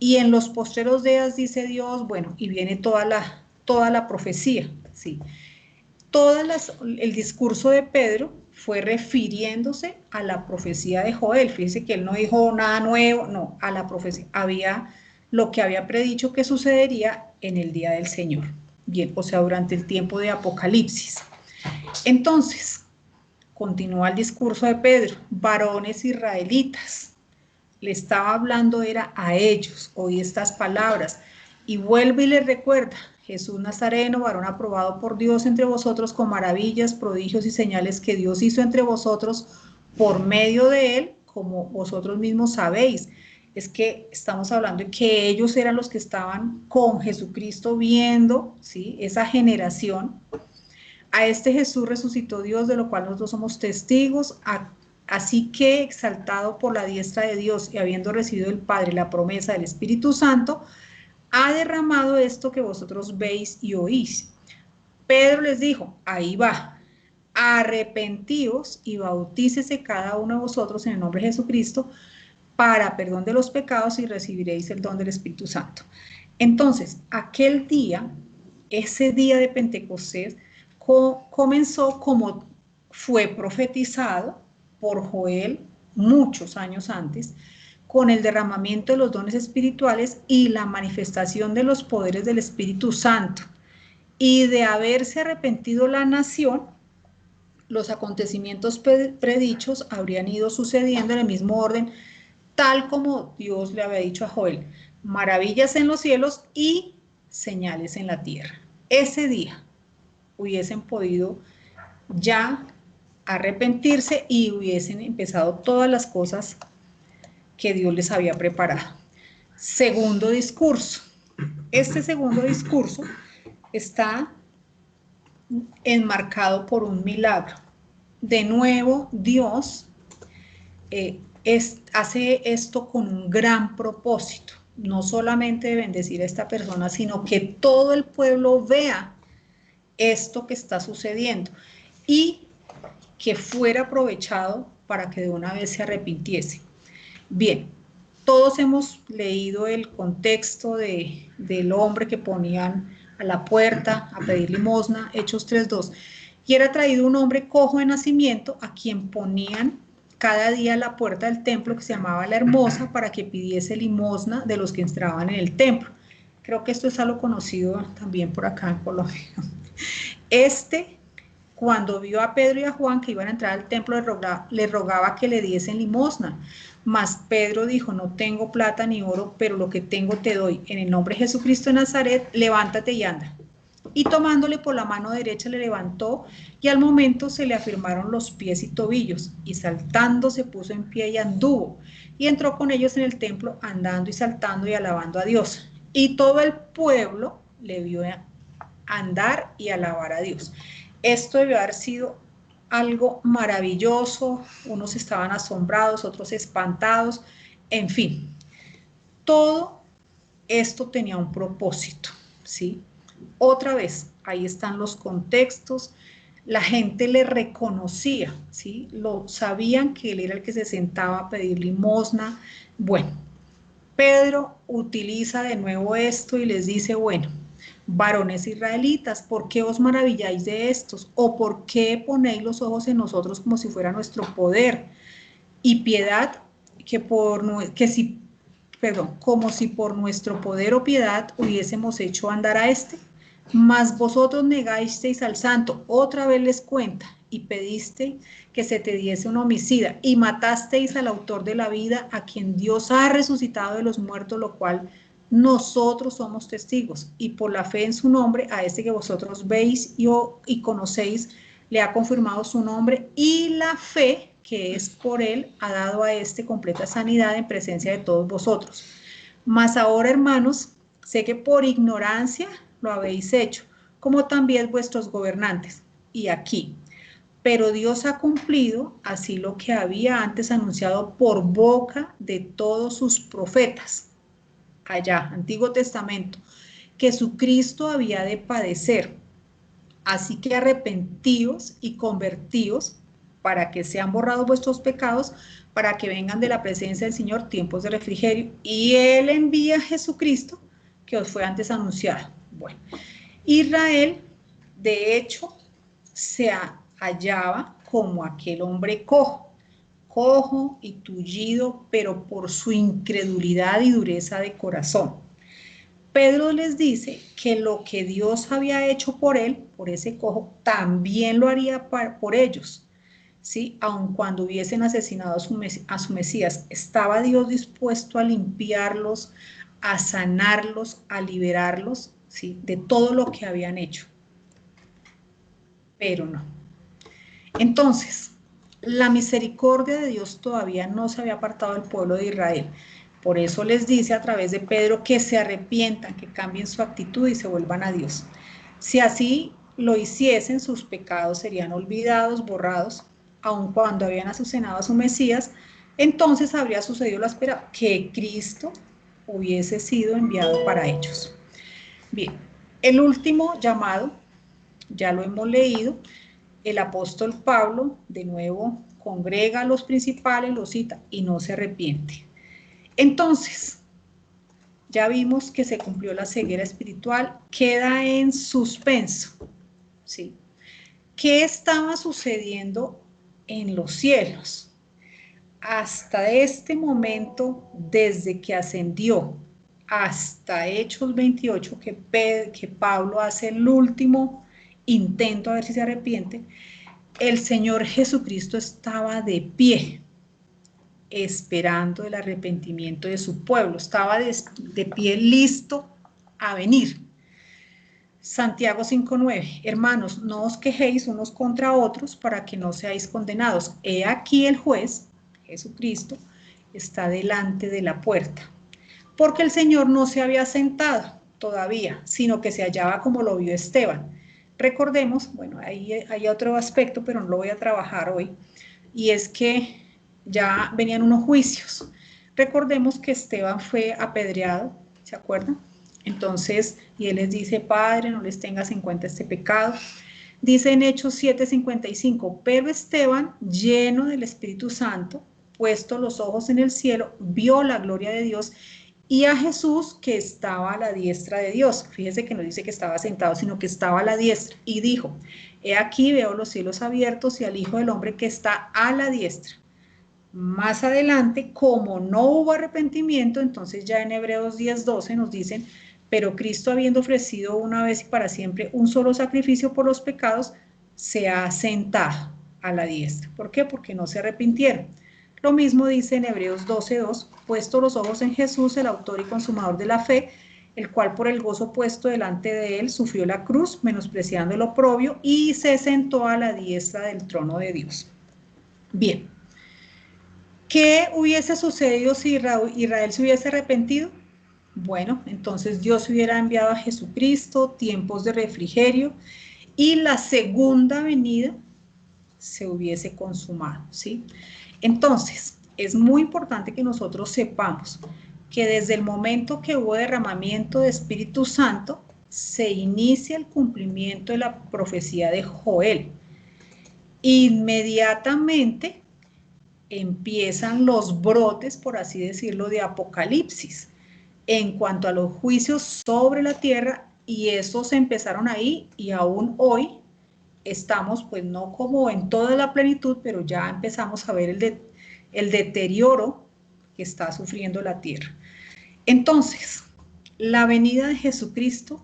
Y en los postreros días dice Dios, bueno, y viene toda la profecía, ¿sí? El discurso de Pedro fue refiriéndose a la profecía de Joel. Fíjense que él no dijo nada nuevo, no, a la profecía. Había lo que había predicho que sucedería en el día del Señor. Bien, o sea, durante el tiempo de Apocalipsis. Entonces, continúa el discurso de Pedro. Varones israelitas. Le estaba hablando era a ellos. Oí estas palabras. Y vuelve y les recuerda. Jesús Nazareno, varón aprobado por Dios entre vosotros con maravillas, prodigios y señales que Dios hizo entre vosotros por medio de él, como vosotros mismos sabéis. Es que estamos hablando de que ellos eran los que estaban con Jesucristo viendo, ¿sí?, esa generación. A este Jesús resucitó Dios, de lo cual nosotros somos testigos. Así que, exaltado por la diestra de Dios y habiendo recibido del Padre la promesa del Espíritu Santo, ha derramado esto que vosotros veis y oís. Pedro les dijo, ahí va, arrepentíos y bautícese cada uno de vosotros en el nombre de Jesucristo para perdón de los pecados y recibiréis el don del Espíritu Santo. Entonces, aquel día, ese día de Pentecostés, comenzó como fue profetizado por Joel muchos años antes, con el derramamiento de los dones espirituales y la manifestación de los poderes del Espíritu Santo. Y de haberse arrepentido la nación, los acontecimientos predichos habrían ido sucediendo en el mismo orden, tal como Dios le había dicho a Joel, maravillas en los cielos y señales en la tierra. Ese día hubiesen podido ya arrepentirse y hubiesen empezado todas las cosas que Dios les había preparado. Segundo discurso. Este segundo discurso está enmarcado por un milagro. De nuevo, Dios hace esto con un gran propósito, no solamente de bendecir a esta persona, sino que todo el pueblo vea esto que está sucediendo y que fuera aprovechado para que de una vez se arrepintiese. Bien, todos hemos leído el contexto del hombre que ponían a la puerta a pedir limosna, Hechos 3:2, y era traído un hombre cojo de nacimiento a quien ponían cada día a la puerta del templo, que se llamaba La Hermosa, para que pidiese limosna de los que entraban en el templo. Creo que esto es algo conocido también por acá en Colombia. Cuando vio a Pedro y a Juan que iban a entrar al templo, le rogaba que le diesen limosna. Mas Pedro dijo, no tengo plata ni oro, pero lo que tengo te doy. En el nombre de Jesucristo de Nazaret, levántate y anda. Y tomándole por la mano derecha le levantó, y al momento se le afirmaron los pies y tobillos, y saltando se puso en pie y anduvo, y entró con ellos en el templo, andando y saltando y alabando a Dios. Y todo el pueblo le vio andar y alabar a Dios. Esto debió haber sido algo maravilloso, unos estaban asombrados, otros espantados, en fin, todo esto tenía un propósito, ¿sí? Otra vez, ahí están los contextos, la gente le reconocía, ¿sí? Sabían que él era el que se sentaba a pedir limosna. Bueno, Pedro utiliza de nuevo esto y les dice, bueno, varones israelitas, ¿por qué os maravilláis de estos? ¿O por qué ponéis los ojos en nosotros como si fuera nuestro poder? Y piedad, como si por nuestro poder o piedad hubiésemos hecho andar a este. Mas vosotros negasteis al santo, otra vez les cuenta, y pedisteis que se te diese un homicida, y matasteis al autor de la vida, a quien Dios ha resucitado de los muertos, lo cual nosotros somos testigos, y por la fe en su nombre, a este que vosotros veis y conocéis, le ha confirmado su nombre, y la fe que es por él ha dado a este completa sanidad en presencia de todos vosotros. Mas ahora, hermanos, sé que por ignorancia lo habéis hecho, como también vuestros gobernantes, y aquí. Pero Dios ha cumplido así lo que había antes anunciado por boca de todos sus profetas, allá, Antiguo Testamento, que su Cristo había de padecer. Así que arrepentíos y convertíos para que sean borrados vuestros pecados, para que vengan de la presencia del Señor tiempos de refrigerio, y Él envía a Jesucristo, que os fue antes anunciado. Bueno, Israel, de hecho, se hallaba como aquel hombre cojo y tullido, pero por su incredulidad y dureza de corazón. Pedro les dice que lo que Dios había hecho por él, por ese cojo, también lo haría por ellos, ¿sí? Aun cuando hubiesen asesinado a su Mesías, estaba Dios dispuesto a limpiarlos, a sanarlos, a liberarlos, ¿sí? De todo lo que habían hecho. Pero no. Entonces, la misericordia de Dios todavía no se había apartado del pueblo de Israel. Por eso les dice a través de Pedro que se arrepientan, que cambien su actitud y se vuelvan a Dios. Si así lo hiciesen, sus pecados serían olvidados, borrados, aun cuando habían asesinado a su Mesías, entonces habría sucedido lo esperado, que Cristo hubiese sido enviado para ellos. Bien, el último llamado, ya lo hemos leído, el apóstol Pablo, de nuevo, congrega a los principales, los cita y no se arrepiente. Entonces, ya vimos que se cumplió la ceguera espiritual, queda en suspenso, ¿sí? ¿Qué estaba sucediendo en los cielos? Hasta este momento, desde que ascendió hasta Hechos 28, que Pablo hace el último intento a ver si se arrepiente, el Señor Jesucristo estaba de pie, esperando el arrepentimiento de su pueblo, estaba de pie listo a venir. Santiago 5:9, hermanos, no os quejéis unos contra otros para que no seáis condenados. He aquí el juez, Jesucristo, está delante de la puerta. Porque el Señor no se había sentado todavía, sino que se hallaba como lo vio Esteban. Recordemos, bueno, ahí hay otro aspecto, pero no lo voy a trabajar hoy, y es que ya venían unos juicios. Recordemos que Esteban fue apedreado, ¿se acuerdan? Entonces, y él les dice, Padre, no les tengas en cuenta este pecado. Dice en Hechos 7:55, pero Esteban, lleno del Espíritu Santo, puesto los ojos en el cielo, vio la gloria de Dios y a Jesús que estaba a la diestra de Dios. Fíjese que no dice que estaba sentado, sino que estaba a la diestra. Y dijo, he aquí veo los cielos abiertos y al Hijo del Hombre que está a la diestra. Más adelante, como no hubo arrepentimiento, entonces ya en Hebreos 10:12 nos dicen, pero Cristo habiendo ofrecido una vez y para siempre un solo sacrificio por los pecados, se ha sentado a la diestra. ¿Por qué? Porque no se arrepintieron. Lo mismo dice en Hebreos 12:2, puesto los ojos en Jesús, el autor y consumador de la fe, el cual por el gozo puesto delante de él sufrió la cruz, menospreciando el oprobio, y se sentó a la diestra del trono de Dios. Bien. ¿Qué hubiese sucedido si Israel se hubiese arrepentido? Bueno, entonces Dios hubiera enviado a Jesucristo, tiempos de refrigerio, y la segunda venida se hubiese consumado, ¿sí? Entonces, es muy importante que nosotros sepamos que desde el momento que hubo derramamiento de Espíritu Santo, se inicia el cumplimiento de la profecía de Joel. Inmediatamente empiezan los brotes, por así decirlo, de Apocalipsis en cuanto a los juicios sobre la tierra, y esos empezaron ahí y aún hoy estamos, pues no como en toda la plenitud, pero ya empezamos a ver el deterioro que está sufriendo la tierra. Entonces, la venida de Jesucristo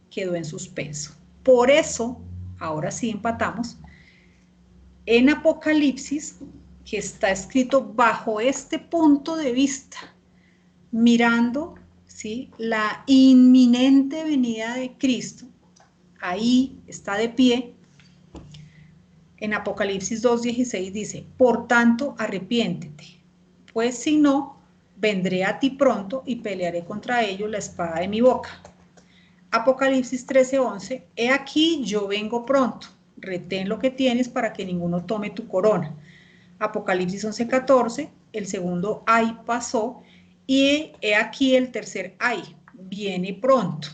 quedó en suspenso. Por eso, ahora sí empatamos, en Apocalipsis, que está escrito bajo este punto de vista, mirando, ¿sí?, la inminente venida de Cristo, ahí está de pie. En Apocalipsis 2:16 dice, por tanto, arrepiéntete, pues si no, vendré a ti pronto y pelearé contra ellos la espada de mi boca. Apocalipsis 13:11, he aquí yo vengo pronto, retén lo que tienes para que ninguno tome tu corona. Apocalipsis 11:14, el segundo ay pasó, y he aquí el tercer ay, viene pronto.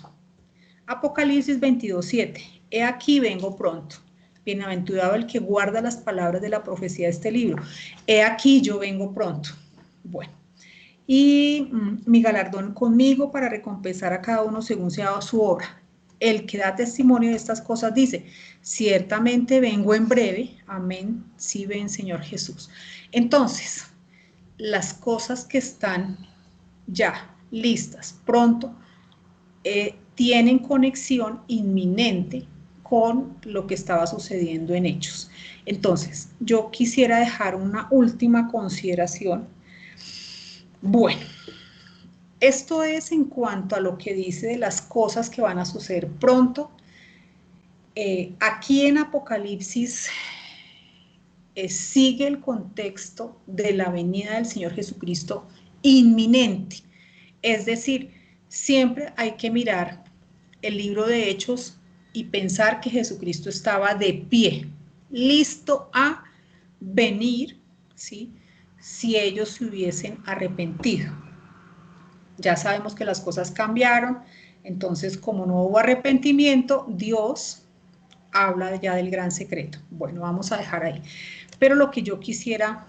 Apocalipsis 22:7, he aquí vengo pronto. Bienaventurado el que guarda las palabras de la profecía de este libro. He aquí yo vengo pronto. Bueno, y mi galardón conmigo para recompensar a cada uno según sea su obra. el que da testimonio de estas cosas dice, ciertamente vengo en breve, amén, sí ven Señor Jesús. Entonces, las cosas que están ya listas, pronto, tienen conexión inminente con lo que estaba sucediendo en Hechos. Entonces, yo quisiera dejar una última consideración. Bueno, esto es en cuanto a lo que dice de las cosas que van a suceder pronto. Aquí en Apocalipsis sigue el contexto de la venida del Señor Jesucristo inminente. Es decir, siempre hay que mirar el libro de Hechos y pensar que Jesucristo estaba de pie, listo a venir, ¿sí?, si ellos se hubiesen arrepentido. Ya sabemos que las cosas cambiaron, entonces como no hubo arrepentimiento, Dios habla ya del gran secreto. Bueno, vamos a dejar ahí. Pero lo que yo quisiera,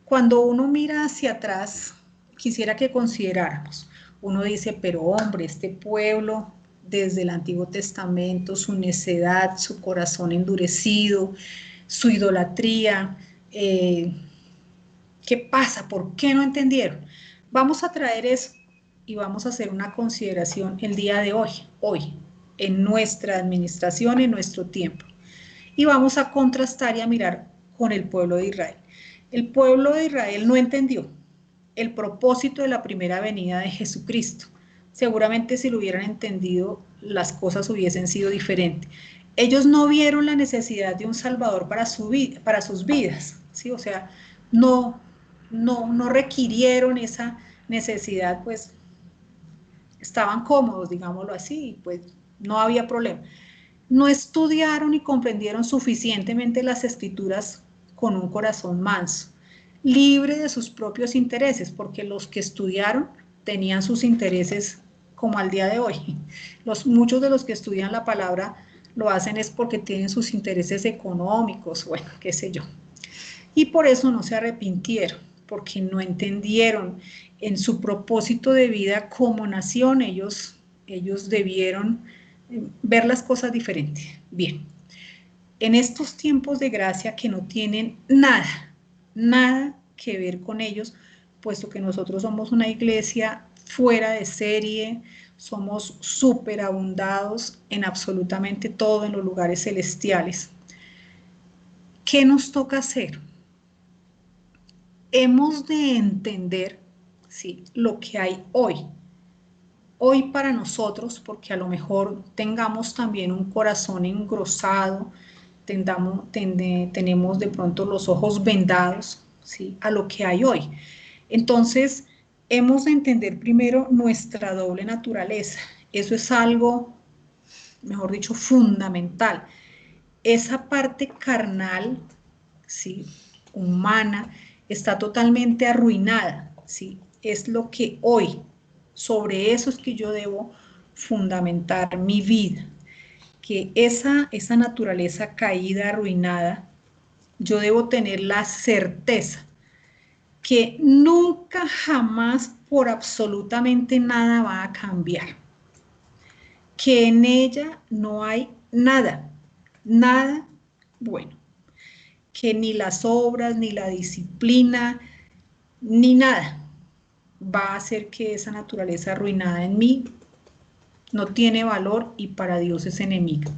cuando uno mira hacia atrás, quisiera que consideráramos. Uno dice, pero hombre, este pueblo desde el Antiguo Testamento, su necedad, su corazón endurecido, su idolatría, ¿qué pasa? ¿Por qué no entendieron? Vamos a traer eso y vamos a hacer una consideración el día de hoy, en nuestra administración, en nuestro tiempo. Y vamos a contrastar y a mirar con el pueblo de Israel. El pueblo de Israel no entendió el propósito de la primera venida de Jesucristo. Seguramente si lo hubieran entendido, las cosas hubiesen sido diferentes. Ellos no vieron la necesidad de un Salvador para sus vidas, ¿sí? O sea, no requirieron esa necesidad, pues estaban cómodos, digámoslo así, y pues no había problema. No estudiaron y comprendieron suficientemente las Escrituras con un corazón manso, libre de sus propios intereses, porque los que estudiaron tenían sus intereses como al día de hoy. Muchos de los que estudian la palabra lo hacen es porque tienen sus intereses económicos, bueno, qué sé yo. Y por eso no se arrepintieron, porque no entendieron en su propósito de vida como nación, ellos debieron ver las cosas diferentes. Bien, en estos tiempos de gracia que no tienen nada que ver con ellos, puesto que nosotros somos una iglesia fuera de serie, somos súper abundados en absolutamente todo en los lugares celestiales. ¿Qué nos toca hacer? Hemos de entender, ¿sí?, lo que hay hoy para nosotros, porque a lo mejor tengamos también un corazón engrosado, tenemos de pronto los ojos vendados, ¿sí?, a lo que hay hoy. Entonces, hemos de entender primero nuestra doble naturaleza. Eso es algo, mejor dicho, fundamental. Esa parte carnal, ¿sí?, humana, está totalmente arruinada, ¿sí? Es lo que hoy, sobre eso es que yo debo fundamentar mi vida, que esa naturaleza caída, arruinada, yo debo tener la certeza que nunca, jamás, por absolutamente nada va a cambiar, que en ella no hay nada bueno, que ni las obras, ni la disciplina, ni nada va a hacer que esa naturaleza arruinada en mí no tiene valor y para Dios es enemiga.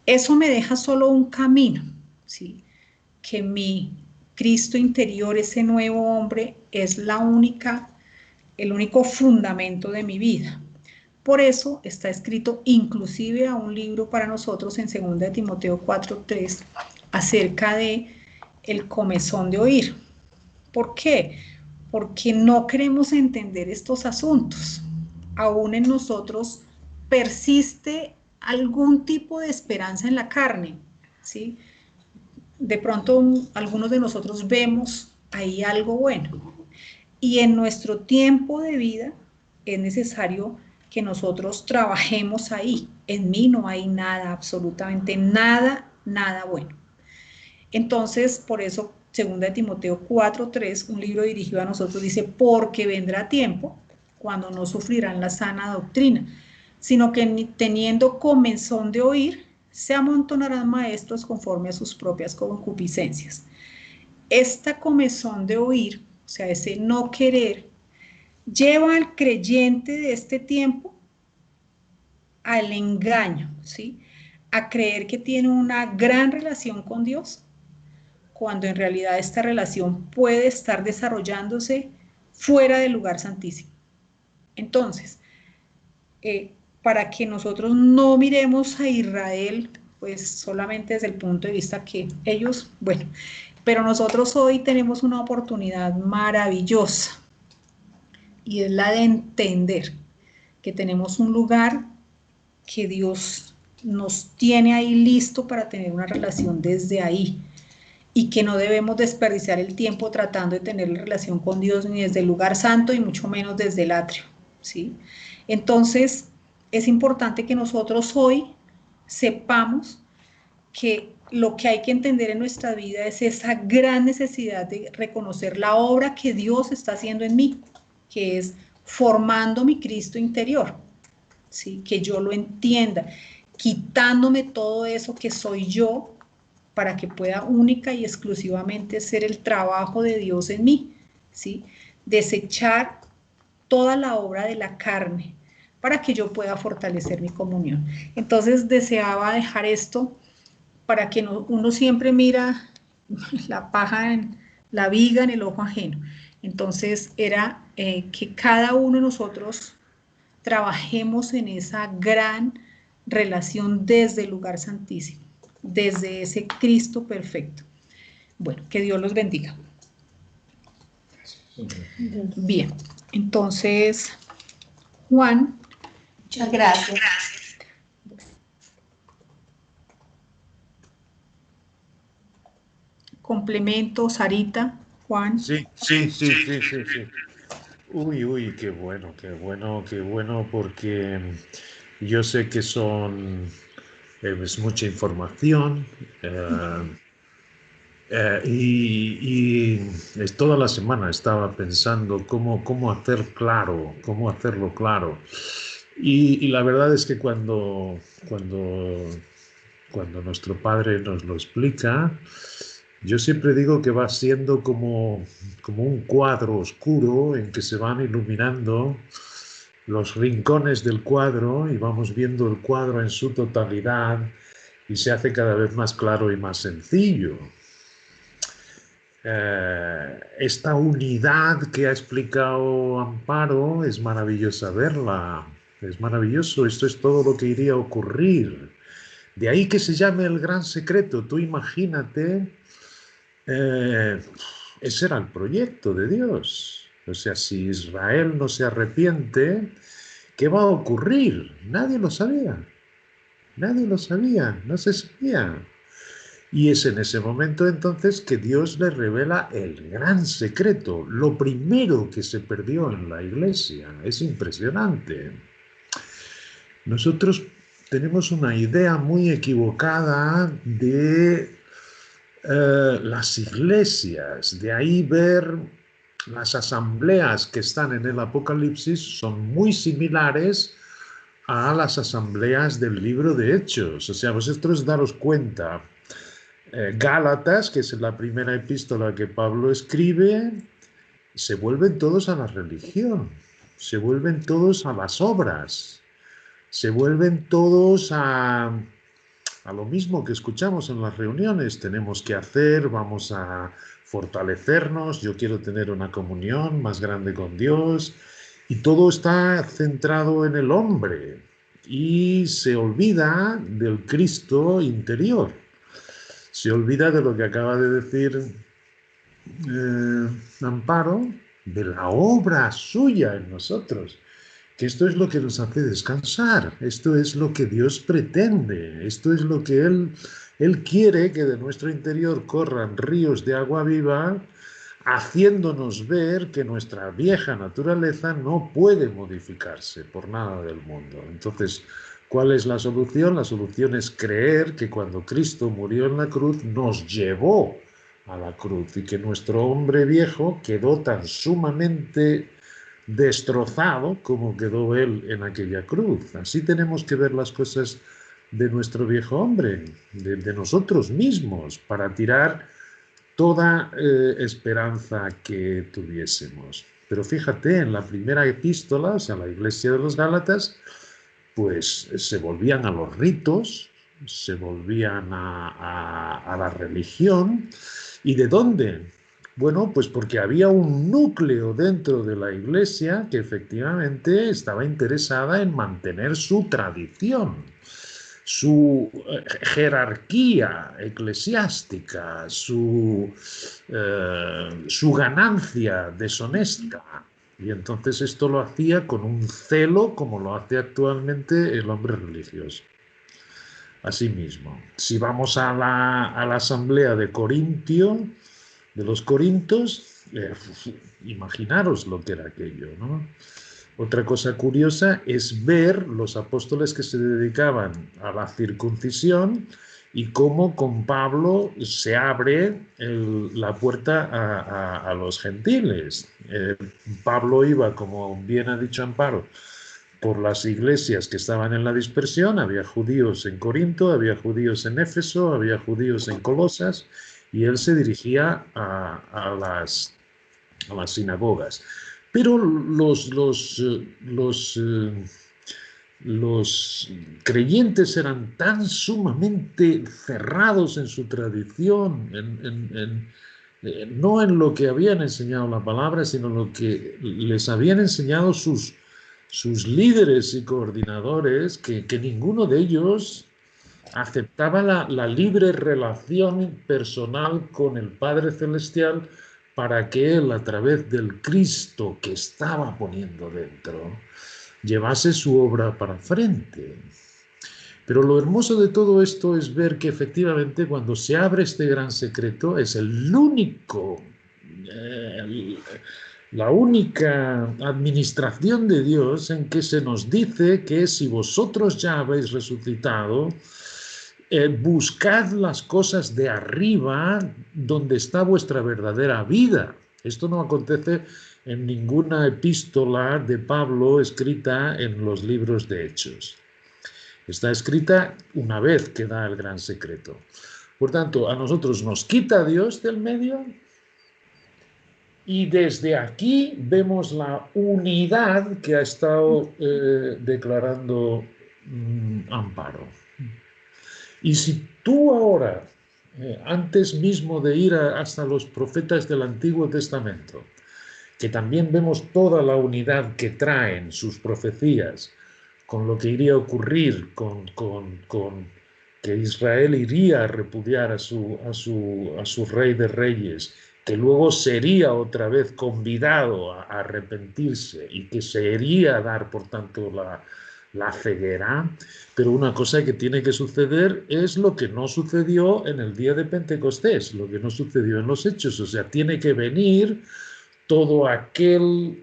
Eso me deja solo un camino, ¿sí?, que mi Cristo interior, ese nuevo hombre, es el único fundamento de mi vida. Por eso está escrito inclusive a un libro para nosotros en 2 de Timoteo 4:3 acerca de el comezón de oír. ¿Por qué? Porque no queremos entender estos asuntos. Aún en nosotros persiste algún tipo de esperanza en la carne, ¿sí? De pronto algunos de nosotros vemos ahí algo bueno. Y en nuestro tiempo de vida es necesario que nosotros trabajemos ahí. En mí no hay nada, absolutamente nada bueno. Entonces, por eso, 2 de Timoteo 4:3, un libro dirigido a nosotros, dice, porque vendrá tiempo cuando no sufrirán la sana doctrina, sino que teniendo comezón de oír, se amontonarán maestros conforme a sus propias concupiscencias. Esta comezón de oír, o sea, ese no querer, lleva al creyente de este tiempo al engaño, ¿sí? A creer que tiene una gran relación con Dios, cuando en realidad esta relación puede estar desarrollándose fuera del lugar santísimo. Entonces, para que nosotros no miremos a Israel, pues solamente desde el punto de vista que ellos, bueno, pero nosotros hoy tenemos una oportunidad maravillosa y es la de entender que tenemos un lugar que Dios nos tiene ahí listo para tener una relación desde ahí y que no debemos desperdiciar el tiempo tratando de tener la relación con Dios ni desde el lugar santo y mucho menos desde el atrio, ¿sí? Entonces, es importante que nosotros hoy sepamos que lo que hay que entender en nuestra vida es esa gran necesidad de reconocer la obra que Dios está haciendo en mí, que es formando mi Cristo interior, ¿sí? Que yo lo entienda, quitándome todo eso que soy yo para que pueda única y exclusivamente ser el trabajo de Dios en mí, ¿sí? Desechar toda la obra de la carne para que yo pueda fortalecer mi comunión. Entonces deseaba dejar esto para que no, uno siempre mira la paja en la viga en el ojo ajeno. Entonces era que cada uno de nosotros trabajemos en esa gran relación desde el lugar santísimo, desde ese Cristo perfecto. Bueno, que Dios los bendiga. Bien, entonces, Juan. Muchas gracias. Complemento, Sarita, Juan. Sí. Uy, qué bueno, porque yo sé que es mucha información y es toda la semana estaba pensando cómo hacerlo claro. Y la verdad es que cuando nuestro Padre nos lo explica, yo siempre digo que va siendo como un cuadro oscuro en que se van iluminando los rincones del cuadro y vamos viendo el cuadro en su totalidad y se hace cada vez más claro y más sencillo. Esta unidad que ha explicado Amparo es maravillosa verla, es maravilloso, esto es todo lo que iría a ocurrir. De ahí que se llame el gran secreto. Tú imagínate, ese era el proyecto de Dios. O sea, si Israel no se arrepiente, ¿qué va a ocurrir? Nadie lo sabía, no se sabía. Y es en ese momento entonces que Dios le revela el gran secreto, lo primero que se perdió en la iglesia. Es impresionante. Nosotros tenemos una idea muy equivocada de las iglesias, de ahí ver las asambleas que están en el Apocalipsis son muy similares a las asambleas del libro de Hechos. O sea, vosotros daros cuenta, Gálatas, que es la primera epístola que Pablo escribe, se vuelven todos a la religión, se vuelven todos a las obras, se vuelven todos a lo mismo que escuchamos en las reuniones. Tenemos que hacer, vamos a fortalecernos, yo quiero tener una comunión más grande con Dios, y todo está centrado en el hombre y se olvida del Cristo interior, se olvida de lo que acaba de decir Amparo, de la obra suya en nosotros. Que esto es lo que nos hace descansar, esto es lo que Dios pretende, esto es lo que Él quiere, que de nuestro interior corran ríos de agua viva, haciéndonos ver que nuestra vieja naturaleza no puede modificarse por nada del mundo. Entonces, ¿cuál es la solución? La solución es creer que cuando Cristo murió en la cruz nos llevó a la cruz y que nuestro hombre viejo quedó tan sumamente destrozado como quedó él en aquella cruz. Así tenemos que ver las cosas de nuestro viejo hombre, de nosotros mismos, para tirar toda esperanza que tuviésemos. Pero fíjate, en la primera epístola, o sea, la iglesia de los Gálatas, pues se volvían a los ritos, se volvían a la religión. ¿Y de dónde? Bueno, pues porque había un núcleo dentro de la iglesia que efectivamente estaba interesada en mantener su tradición, su jerarquía eclesiástica, su ganancia deshonesta. Y entonces esto lo hacía con un celo como lo hace actualmente el hombre religioso. Asimismo, si vamos a la asamblea de Corintio, de los Corintios, imaginaros lo que era aquello, ¿no? Otra cosa curiosa es ver los apóstoles que se dedicaban a la circuncisión y cómo con Pablo se abre la puerta a los gentiles. Pablo iba, como bien ha dicho Amparo, por las iglesias que estaban en la dispersión. Había judíos en Corinto, había judíos en Éfeso, había judíos en Colosas, y él se dirigía a las sinagogas. Pero los creyentes eran tan sumamente cerrados en su tradición, no en lo que habían enseñado la palabra, sino en lo que les habían enseñado sus líderes y coordinadores, que ninguno de ellos aceptaba la libre relación personal con el Padre Celestial para que Él, a través del Cristo que estaba poniendo dentro, llevase su obra para frente. Pero lo hermoso de todo esto es ver que efectivamente cuando se abre este gran secreto es el único, la única administración de Dios en que se nos dice que si vosotros ya habéis resucitado, buscad las cosas de arriba donde está vuestra verdadera vida. Esto no acontece en ninguna epístola de Pablo escrita en los libros de Hechos. Está escrita una vez que da el gran secreto. Por tanto, a nosotros nos quita Dios del medio y desde aquí vemos la unidad que ha estado declarando Amparo. Y si tú ahora, antes mismo de ir hasta los profetas del Antiguo Testamento, que también vemos toda la unidad que traen sus profecías con lo que iría a ocurrir, con que Israel iría a repudiar a su rey de reyes, que luego sería otra vez convidado a arrepentirse y que se iría a dar, por tanto, la ceguera. Pero una cosa que tiene que suceder es lo que no sucedió en el día de Pentecostés, lo que no sucedió en los Hechos. O sea, tiene que venir todo aquella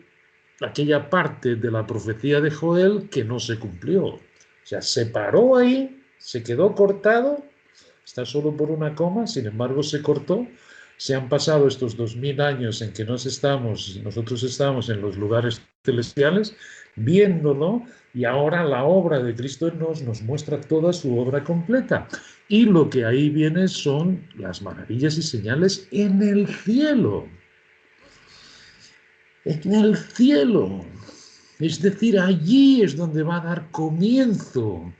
parte de la profecía de Joel que no se cumplió. O sea, se paró ahí, se quedó cortado, está solo por una coma, sin embargo se cortó. Se han pasado estos 2000 años en que nosotros estamos en los lugares celestiales viéndolo, y ahora la obra de Cristo nos muestra toda su obra completa. Y lo que ahí viene son las maravillas y señales en el cielo. En el cielo. Es decir, allí es donde va a dar comienzo.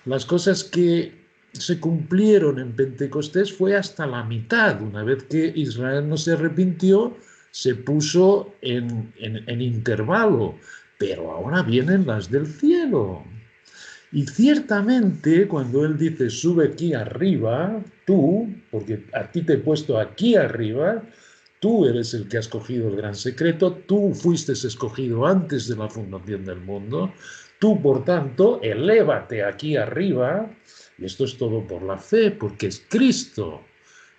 Las cosas que se cumplieron en Pentecostés fue hasta la mitad. Una vez que Israel no se arrepintió, se puso en intervalo. Pero ahora vienen las del cielo. Y ciertamente cuando él dice sube aquí arriba, tú, porque a ti te he puesto aquí arriba, tú eres el que has cogido el gran secreto, tú fuiste escogido antes de la fundación del mundo, tú por tanto elévate aquí arriba, y esto es todo por la fe, porque es Cristo,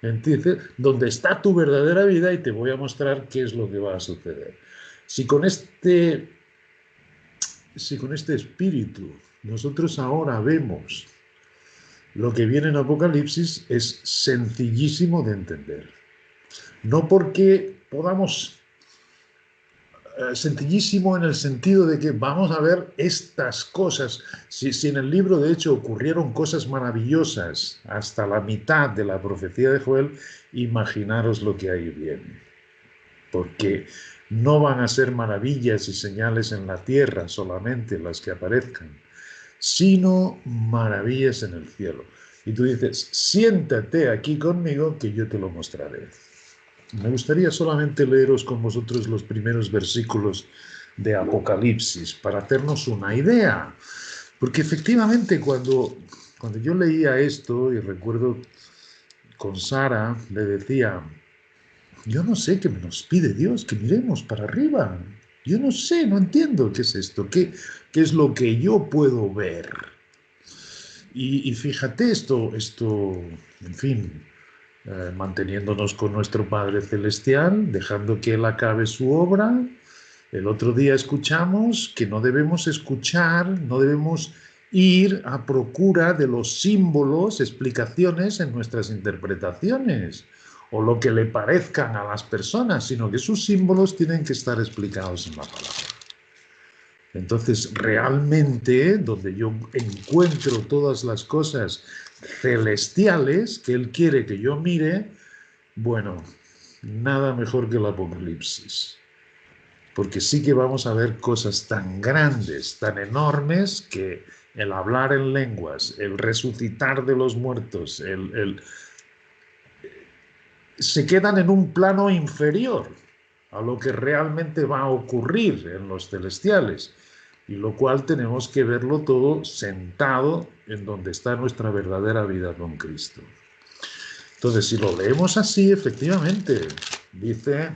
¿entiendes? Donde está tu verdadera vida, y te voy a mostrar qué es lo que va a suceder. Si con este espíritu nosotros ahora vemos lo que viene en Apocalipsis, es sencillísimo de entender. No porque podamos sencillísimo en el sentido de que vamos a ver estas cosas. Si en el libro, de hecho, ocurrieron cosas maravillosas hasta la mitad de la profecía de Joel, imaginaros lo que ahí viene. Porque no van a ser maravillas y señales en la tierra solamente las que aparezcan, sino maravillas en el cielo. Y tú dices, siéntate aquí conmigo que yo te lo mostraré. Me gustaría solamente leeros con vosotros los primeros versículos de Apocalipsis para hacernos una idea. Porque efectivamente cuando yo leía esto, y recuerdo con Sara, le decía, yo no sé qué nos pide Dios, que miremos para arriba. Yo no sé, no entiendo qué es esto, qué es lo que yo puedo ver. Y fíjate esto, en fin, manteniéndonos con nuestro Padre Celestial, dejando que Él acabe su obra. El otro día escuchamos que no debemos escuchar, no debemos ir a procura de los símbolos, explicaciones en nuestras interpretaciones, o lo que le parezcan a las personas, sino que sus símbolos tienen que estar explicados en la palabra. Entonces, realmente, donde yo encuentro todas las cosas celestiales que Él quiere que yo mire, bueno, nada mejor que el Apocalipsis. Porque sí que vamos a ver cosas tan grandes, tan enormes, que el hablar en lenguas, el resucitar de los muertos, se quedan en un plano inferior a lo que realmente va a ocurrir en los celestiales, y lo cual tenemos que verlo todo sentado en donde está nuestra verdadera vida con Cristo. Entonces, si lo leemos así, efectivamente, dice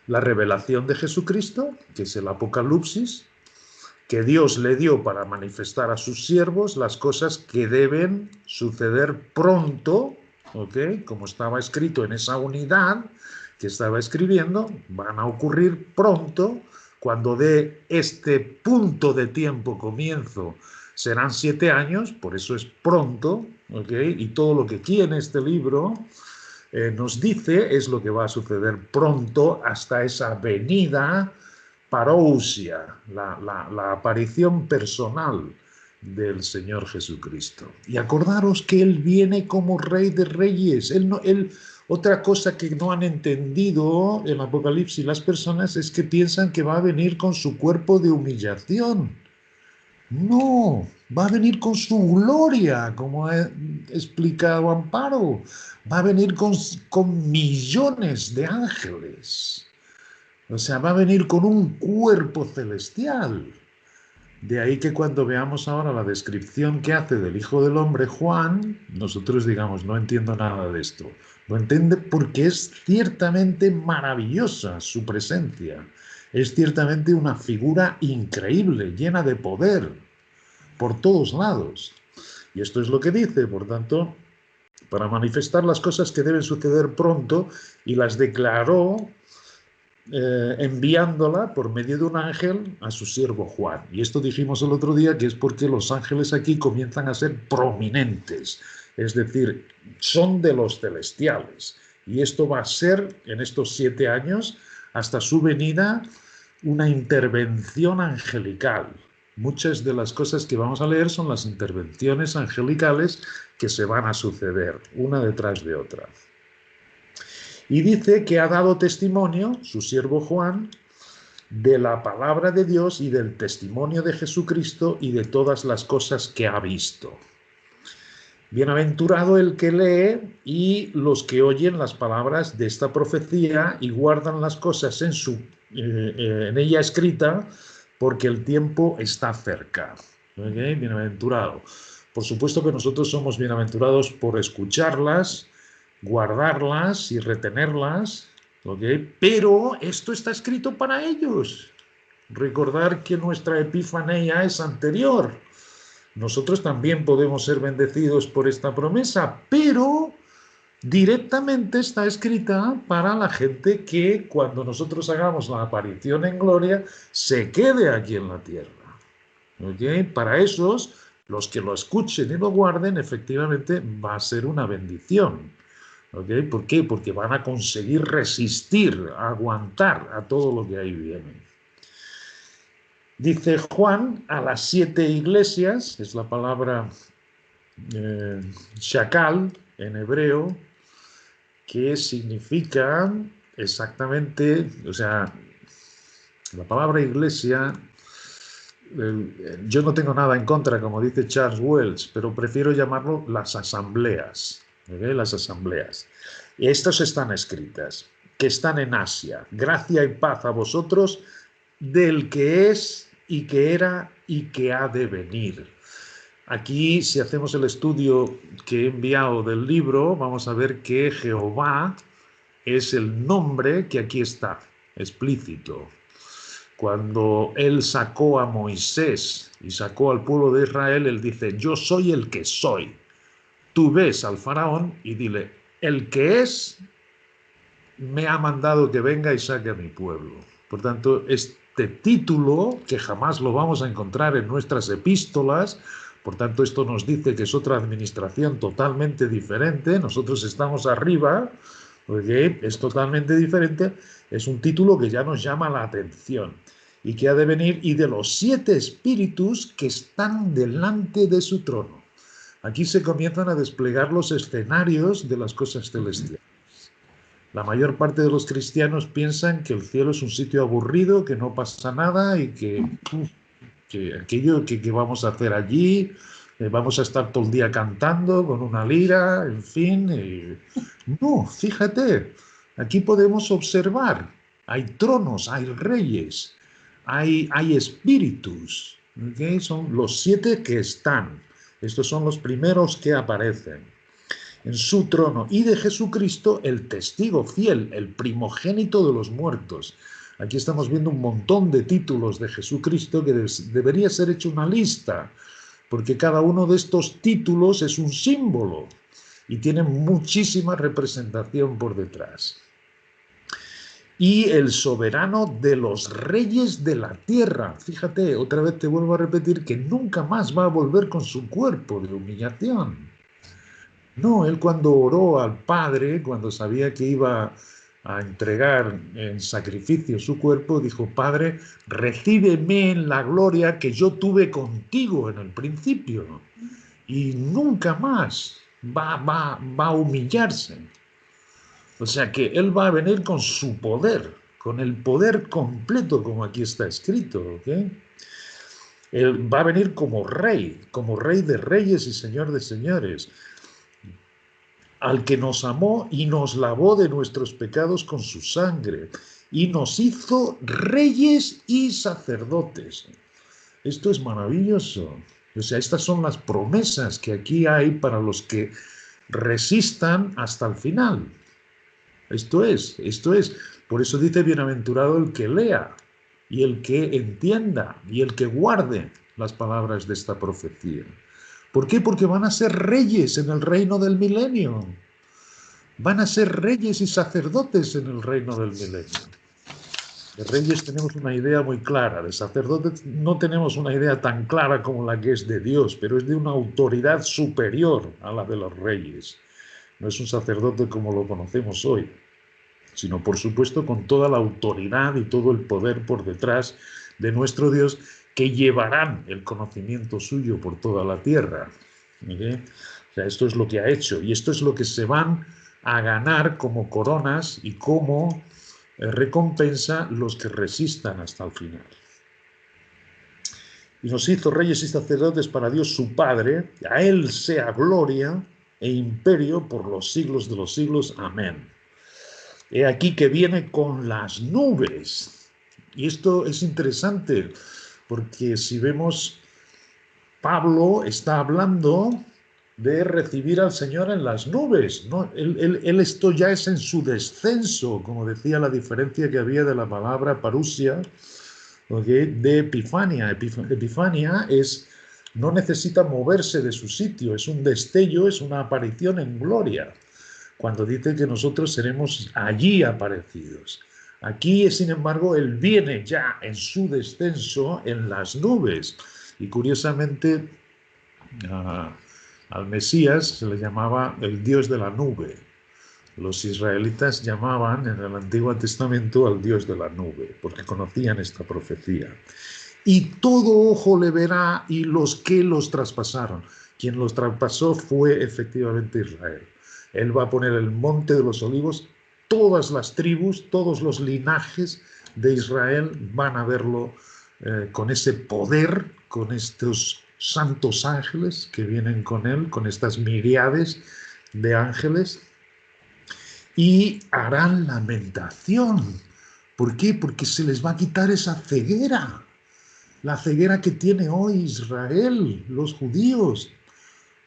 la revelación de Jesucristo, que es el Apocalipsis, que Dios le dio para manifestar a sus siervos las cosas que deben suceder pronto, ¿ok? Como estaba escrito en esa unidad que estaba escribiendo, van a ocurrir pronto. Cuando de este punto de tiempo comienzo serán 7 años, por eso es pronto, ¿ok? Y todo lo que aquí en este libro nos dice es lo que va a suceder pronto hasta esa venida parousia, la aparición personal del Señor Jesucristo. Y acordaros que Él viene como Rey de Reyes. Otra cosa que no han entendido en Apocalipsis las personas es que piensan que va a venir con su cuerpo de humillación. No, va a venir con su gloria, como ha explicado Amparo. Va a venir con millones de ángeles. O sea, va a venir con un cuerpo celestial. De ahí que cuando veamos ahora la descripción que hace del Hijo del Hombre Juan, nosotros digamos, no entiendo nada de esto. Lo entiende porque es ciertamente maravillosa su presencia. Es ciertamente una figura increíble, llena de poder, por todos lados. Y esto es lo que dice, por tanto, para manifestar las cosas que deben suceder pronto, y las declaró enviándola por medio de un ángel a su siervo Juan. Y esto dijimos el otro día, que es porque los ángeles aquí comienzan a ser prominentes, es decir, son de los celestiales. Y esto va a ser, en estos 7 años, hasta su venida, una intervención angelical. Muchas de las cosas que vamos a leer son las intervenciones angelicales que se van a suceder, una detrás de otra. Y dice que ha dado testimonio, su siervo Juan, de la palabra de Dios y del testimonio de Jesucristo y de todas las cosas que ha visto. Bienaventurado el que lee y los que oyen las palabras de esta profecía y guardan las cosas en ella escrita, porque el tiempo está cerca. ¿Okay? Bienaventurado. Por supuesto que nosotros somos bienaventurados por escucharlas, guardarlas y retenerlas, ¿okay? Pero esto está escrito para ellos. Recordar que nuestra epifanía es anterior. Nosotros también podemos ser bendecidos por esta promesa, pero directamente está escrita para la gente que cuando nosotros hagamos la aparición en gloria se quede aquí en la tierra. ¿Okay? Para esos, los que lo escuchen y lo guarden, efectivamente va a ser una bendición. ¿Ok? ¿Por qué? Porque van a conseguir resistir, aguantar a todo lo que ahí viene. Dice Juan a las 7 iglesias, es la palabra shakal en hebreo, que significa exactamente, o sea, la palabra iglesia, yo no tengo nada en contra, como dice Charles Wells, pero prefiero llamarlo las asambleas, ¿okay? Las asambleas. Estas están escritas, que están en Asia. Gracia y paz a vosotros del que es y que era y que ha de venir. Aquí, si hacemos el estudio que he enviado del libro, vamos a ver que Jehová es el nombre que aquí está, explícito. Cuando él sacó a Moisés y sacó al pueblo de Israel, él dice, yo soy el que soy. Tú ves al faraón y dile, el que es me ha mandado que venga y saque a mi pueblo. Por tanto, este título, que jamás lo vamos a encontrar en nuestras epístolas, por tanto, esto nos dice que es otra administración totalmente diferente, nosotros estamos arriba, porque es totalmente diferente, es un título que ya nos llama la atención y que ha de venir, y de los 7 espíritus que están delante de su trono. Aquí se comienzan a desplegar los escenarios de las cosas celestiales. La mayor parte de los cristianos piensan que el cielo es un sitio aburrido, que no pasa nada y que aquello que vamos a hacer allí, vamos a estar todo el día cantando con una lira, en fin. No, fíjate, aquí podemos observar, hay tronos, hay reyes, hay espíritus, ¿okay? Son los 7 que están, estos son los primeros que aparecen en su trono, y de Jesucristo, el testigo fiel, el primogénito de los muertos. Aquí estamos viendo un montón de títulos de Jesucristo que debería ser hecho una lista, porque cada uno de estos títulos es un símbolo y tiene muchísima representación por detrás. Y el soberano de los reyes de la tierra. Fíjate, otra vez te vuelvo a repetir que nunca más va a volver con su cuerpo de humillación. No, él cuando oró al Padre, cuando sabía que iba a entregar en sacrificio su cuerpo, dijo, Padre, recíbeme en la gloria que yo tuve contigo en el principio. Y nunca más va a humillarse. O sea que él va a venir con su poder, con el poder completo, como aquí está escrito, ¿ok? Él va a venir como rey de reyes y señor de señores, al que nos amó y nos lavó de nuestros pecados con su sangre, y nos hizo reyes y sacerdotes. Esto es maravilloso. O sea, estas son las promesas que aquí hay para los que resistan hasta el final. Esto es. Por eso dice, bienaventurado el que lea, y el que entienda, y el que guarde las palabras de esta profecía. ¿Por qué? Porque van a ser reyes en el reino del milenio. Van a ser reyes y sacerdotes en el reino del milenio. De reyes tenemos una idea muy clara, de sacerdotes no tenemos una idea tan clara como la que es de Dios, pero es de una autoridad superior a la de los reyes. No es un sacerdote como lo conocemos hoy, sino por supuesto con toda la autoridad y todo el poder por detrás de nuestro Dios, que llevarán el conocimiento suyo por toda la tierra. ¿Okay? O sea, esto es lo que ha hecho, y esto es lo que se van a ganar como coronas y como recompensa los que resistan hasta el final. Y nos hizo reyes y sacerdotes para Dios su Padre, a Él sea gloria e imperio por los siglos de los siglos. Amén. He aquí que viene con las nubes. Y esto es interesante, porque si vemos, Pablo está hablando de recibir al Señor en las nubes, ¿no? Él esto ya es en su descenso, como decía, la diferencia que había de la palabra parusia, ¿okay? De Epifania. Epifania es, no necesita moverse de su sitio, es un destello, es una aparición en gloria, cuando dice que nosotros seremos allí aparecidos. Aquí, sin embargo, Él viene ya en su descenso en las nubes, y curiosamente al Mesías se le llamaba el Dios de la nube. Los israelitas llamaban en el Antiguo Testamento al Dios de la nube, porque conocían esta profecía. Y todo ojo le verá y los que los traspasaron. Quien los traspasó fue efectivamente Israel. Él va a poner el monte de los olivos, todas las tribus, todos los linajes de Israel van a verlo con ese poder, con estos santos ángeles que vienen con él, con estas miriades de ángeles, y harán lamentación. ¿Por qué? Porque se les va a quitar esa ceguera, la ceguera que tiene hoy Israel, los judíos.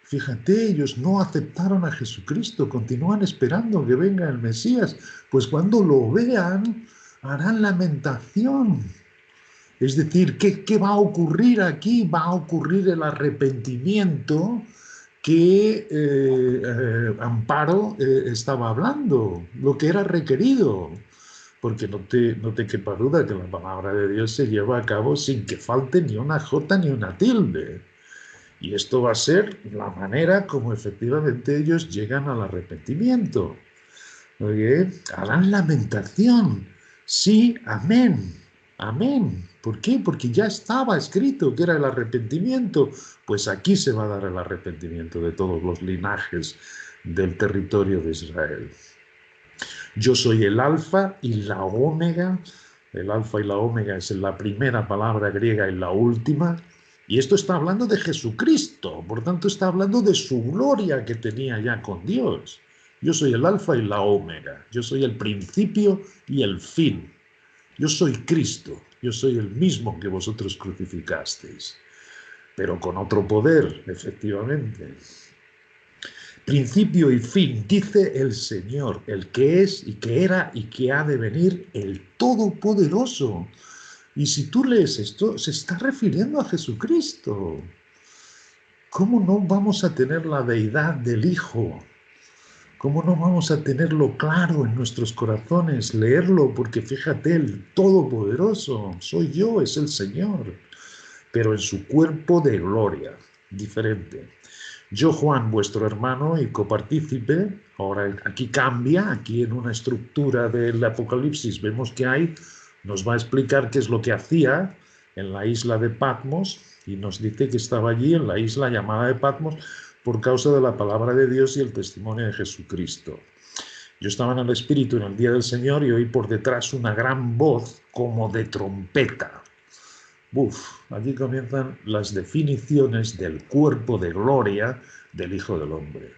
Fíjate, ellos no aceptaron a Jesucristo, continúan esperando que venga el Mesías, pues cuando lo vean harán lamentación. Es decir, ¿qué va a ocurrir aquí? Va a ocurrir el arrepentimiento que Amparo estaba hablando, lo que era requerido, porque no te quepa duda que la palabra de Dios se lleva a cabo sin que falte ni una jota ni una tilde. Y esto va a ser la manera como efectivamente ellos llegan al arrepentimiento. Oye, harán lamentación. Sí, amén. Amén. ¿Por qué? Porque ya estaba escrito que era el arrepentimiento. Pues aquí se va a dar el arrepentimiento de todos los linajes del territorio de Israel. Yo soy el alfa y la omega. El alfa y la omega es la primera palabra griega y la última. Y esto está hablando de Jesucristo, por tanto está hablando de su gloria que tenía ya con Dios. Yo soy el alfa y la omega, yo soy el principio y el fin. Yo soy Cristo, yo soy el mismo que vosotros crucificasteis, pero con otro poder, efectivamente. Principio y fin, dice el Señor, el que es y que era y que ha de venir, el Todopoderoso. Y si tú lees esto, se está refiriendo a Jesucristo. ¿Cómo no vamos a tener la deidad del Hijo? ¿Cómo no vamos a tenerlo claro en nuestros corazones? Leerlo, porque fíjate, el Todopoderoso, soy yo, es el Señor, pero en su cuerpo de gloria, diferente. Yo, Juan, vuestro hermano y copartícipe, ahora aquí cambia, aquí en una estructura del Apocalipsis vemos que nos va a explicar qué es lo que hacía en la isla de Patmos y nos dice que estaba allí en la isla llamada de Patmos por causa de la palabra de Dios y el testimonio de Jesucristo. Yo estaba en el Espíritu en el día del Señor y oí por detrás una gran voz como de trompeta. Aquí comienzan las definiciones del cuerpo de gloria del Hijo del Hombre.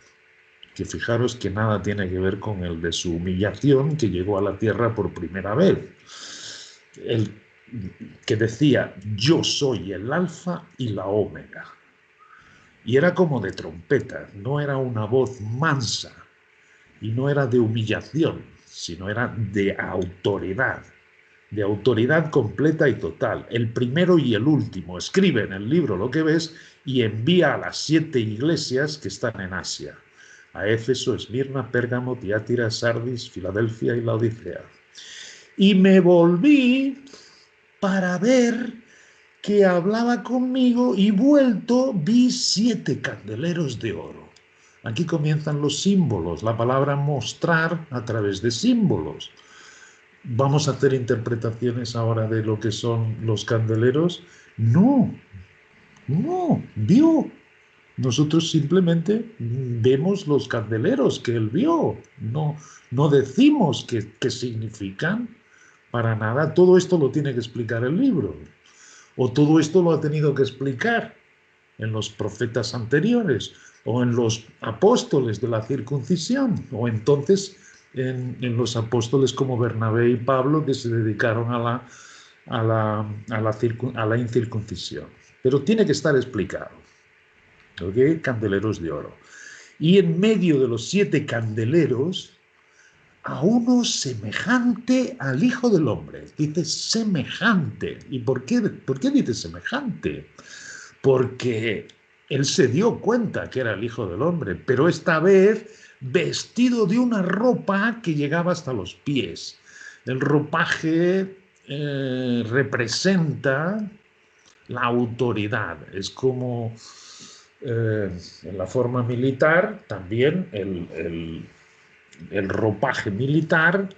Que fijaros que nada tiene que ver con el de su humillación que llegó a la tierra por primera vez. El que decía, yo soy el alfa y la omega. Y era como de trompeta, no era una voz mansa y no era de humillación, sino era de autoridad completa y total. El primero y el último. Escribe en el libro lo que ves y envía a las 7 iglesias que están en Asia. A Éfeso, Esmirna, Pérgamo, Tiátira, Sardis, Filadelfia y Laodicea. Y me volví para ver que hablaba conmigo y vuelto vi 7 candeleros de oro. Aquí comienzan los símbolos, la palabra mostrar a través de símbolos. ¿Vamos a hacer interpretaciones ahora de lo que son los candeleros? No, vio. Nosotros simplemente vemos los candeleros que él vio. No decimos qué significan para nada. Todo esto lo tiene que explicar el libro. O todo esto lo ha tenido que explicar en los profetas anteriores o en los apóstoles de la circuncisión o entonces en los apóstoles como Bernabé y Pablo que se dedicaron a la incircuncisión. Pero tiene que estar explicado. ¿Ok? Candeleros de oro. Y en medio de los 7 candeleros a uno semejante al Hijo del Hombre. Dice semejante. ¿Y por qué dice semejante? Porque él se dio cuenta que era el Hijo del Hombre, pero esta vez vestido de una ropa que llegaba hasta los pies. El ropaje representa la autoridad. Es como en la forma militar también el ropaje militar,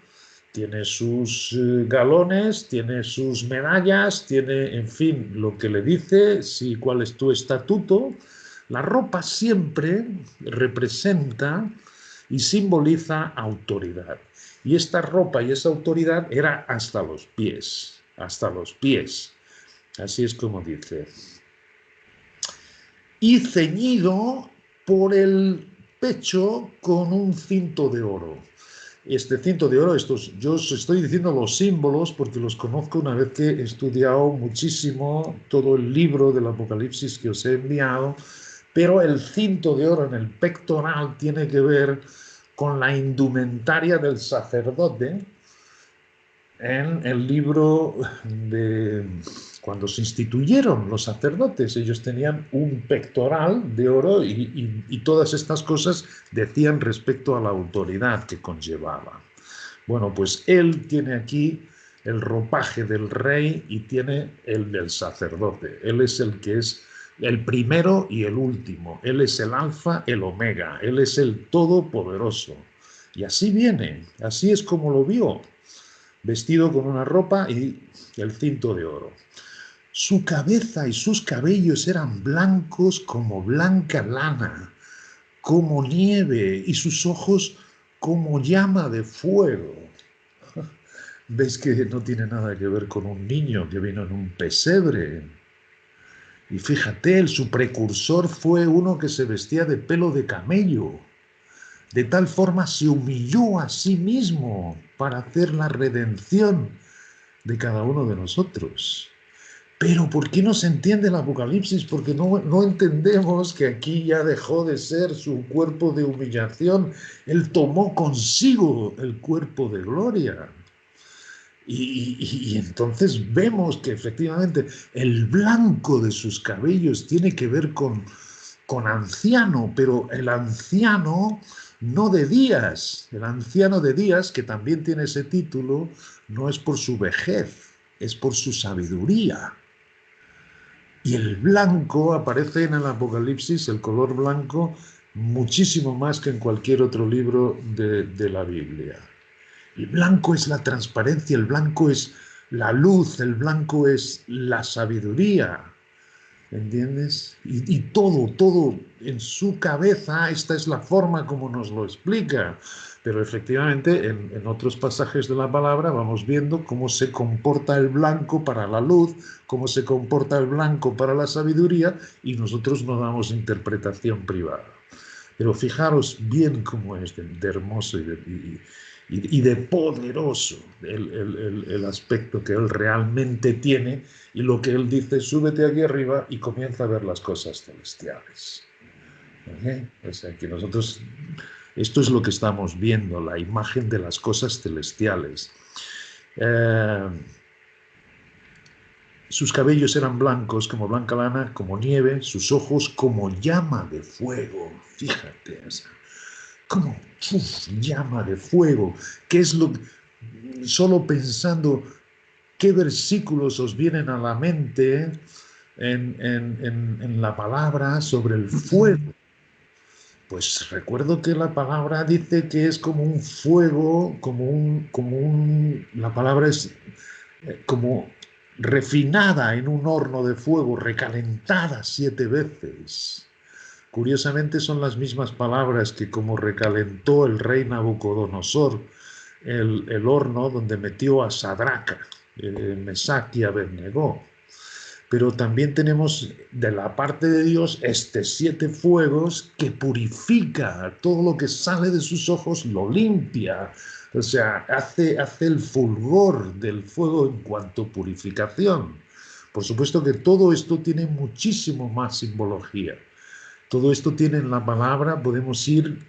tiene sus galones, tiene sus medallas, tiene, en fin, lo que le dice, si, cuál es tu estatuto. La ropa siempre representa y simboliza autoridad. Y esta ropa y esa autoridad era hasta los pies, hasta los pies. Así es como dice. Y ceñido por el pecho con un cinto de oro. Este cinto de oro, yo os estoy diciendo los símbolos porque los conozco una vez que he estudiado muchísimo todo el libro del Apocalipsis que os he enviado, pero el cinto de oro en el pectoral tiene que ver con la indumentaria del sacerdote. En el libro de cuando se instituyeron los sacerdotes, ellos tenían un pectoral de oro y todas estas cosas decían respecto a la autoridad que conllevaba. Bueno, pues él tiene aquí el ropaje del rey y tiene el del sacerdote. Él es el que es el primero y el último. Él es el alfa, el omega. Él es el todopoderoso. Y así viene, así es como lo vio, vestido con una ropa y el cinto de oro. Su cabeza y sus cabellos eran blancos como blanca lana, como nieve, y sus ojos como llama de fuego. ¿Ves que no tiene nada que ver con un niño que vino en un pesebre? Y fíjate, su precursor fue uno que se vestía de pelo de camello. De tal forma se humilló a sí mismo para hacer la redención de cada uno de nosotros. Pero ¿por qué no se entiende el Apocalipsis? Porque no entendemos que aquí ya dejó de ser su cuerpo de humillación. Él tomó consigo el cuerpo de gloria. Y entonces vemos que efectivamente el blanco de sus cabellos tiene que ver con anciano, pero el anciano no de días. El anciano de días, que también tiene ese título, no es por su vejez, es por su sabiduría. Y el blanco aparece en el Apocalipsis, el color blanco, muchísimo más que en cualquier otro libro de la Biblia. El blanco es la transparencia, el blanco es la luz, el blanco es la sabiduría. ¿Entiendes? Y todo en su cabeza, esta es la forma como nos lo explica. Pero efectivamente en otros pasajes de la palabra vamos viendo cómo se comporta el blanco para la luz, cómo se comporta el blanco para la sabiduría, y nosotros no damos interpretación privada. Pero fijaros bien cómo es de hermoso y de poderoso el aspecto que él realmente tiene, y lo que él dice: súbete aquí arriba y comienza a ver las cosas celestiales. O sea, que nosotros, esto es lo que estamos viendo, la imagen de las cosas celestiales. Sus cabellos eran blancos como blanca lana, como nieve, sus ojos como llama de fuego. Fíjate, o sea, como llama de fuego. ¿Qué es lo? Solo pensando qué versículos os vienen a la mente en la palabra sobre el fuego. Pues recuerdo que la palabra dice que es como un fuego, la palabra es como refinada en un horno de fuego, recalentada 7 veces. Curiosamente son las mismas palabras que como recalentó el rey Nabucodonosor el horno donde metió a Sadraca, Mesac y Abednego. Pero también tenemos de la parte de Dios 7 fuegos que purifica todo lo que sale de sus ojos, lo limpia. O sea, hace el fulgor del fuego en cuanto a purificación. Por supuesto que todo esto tiene muchísimo más simbología. Todo esto tiene en la palabra, podemos ir,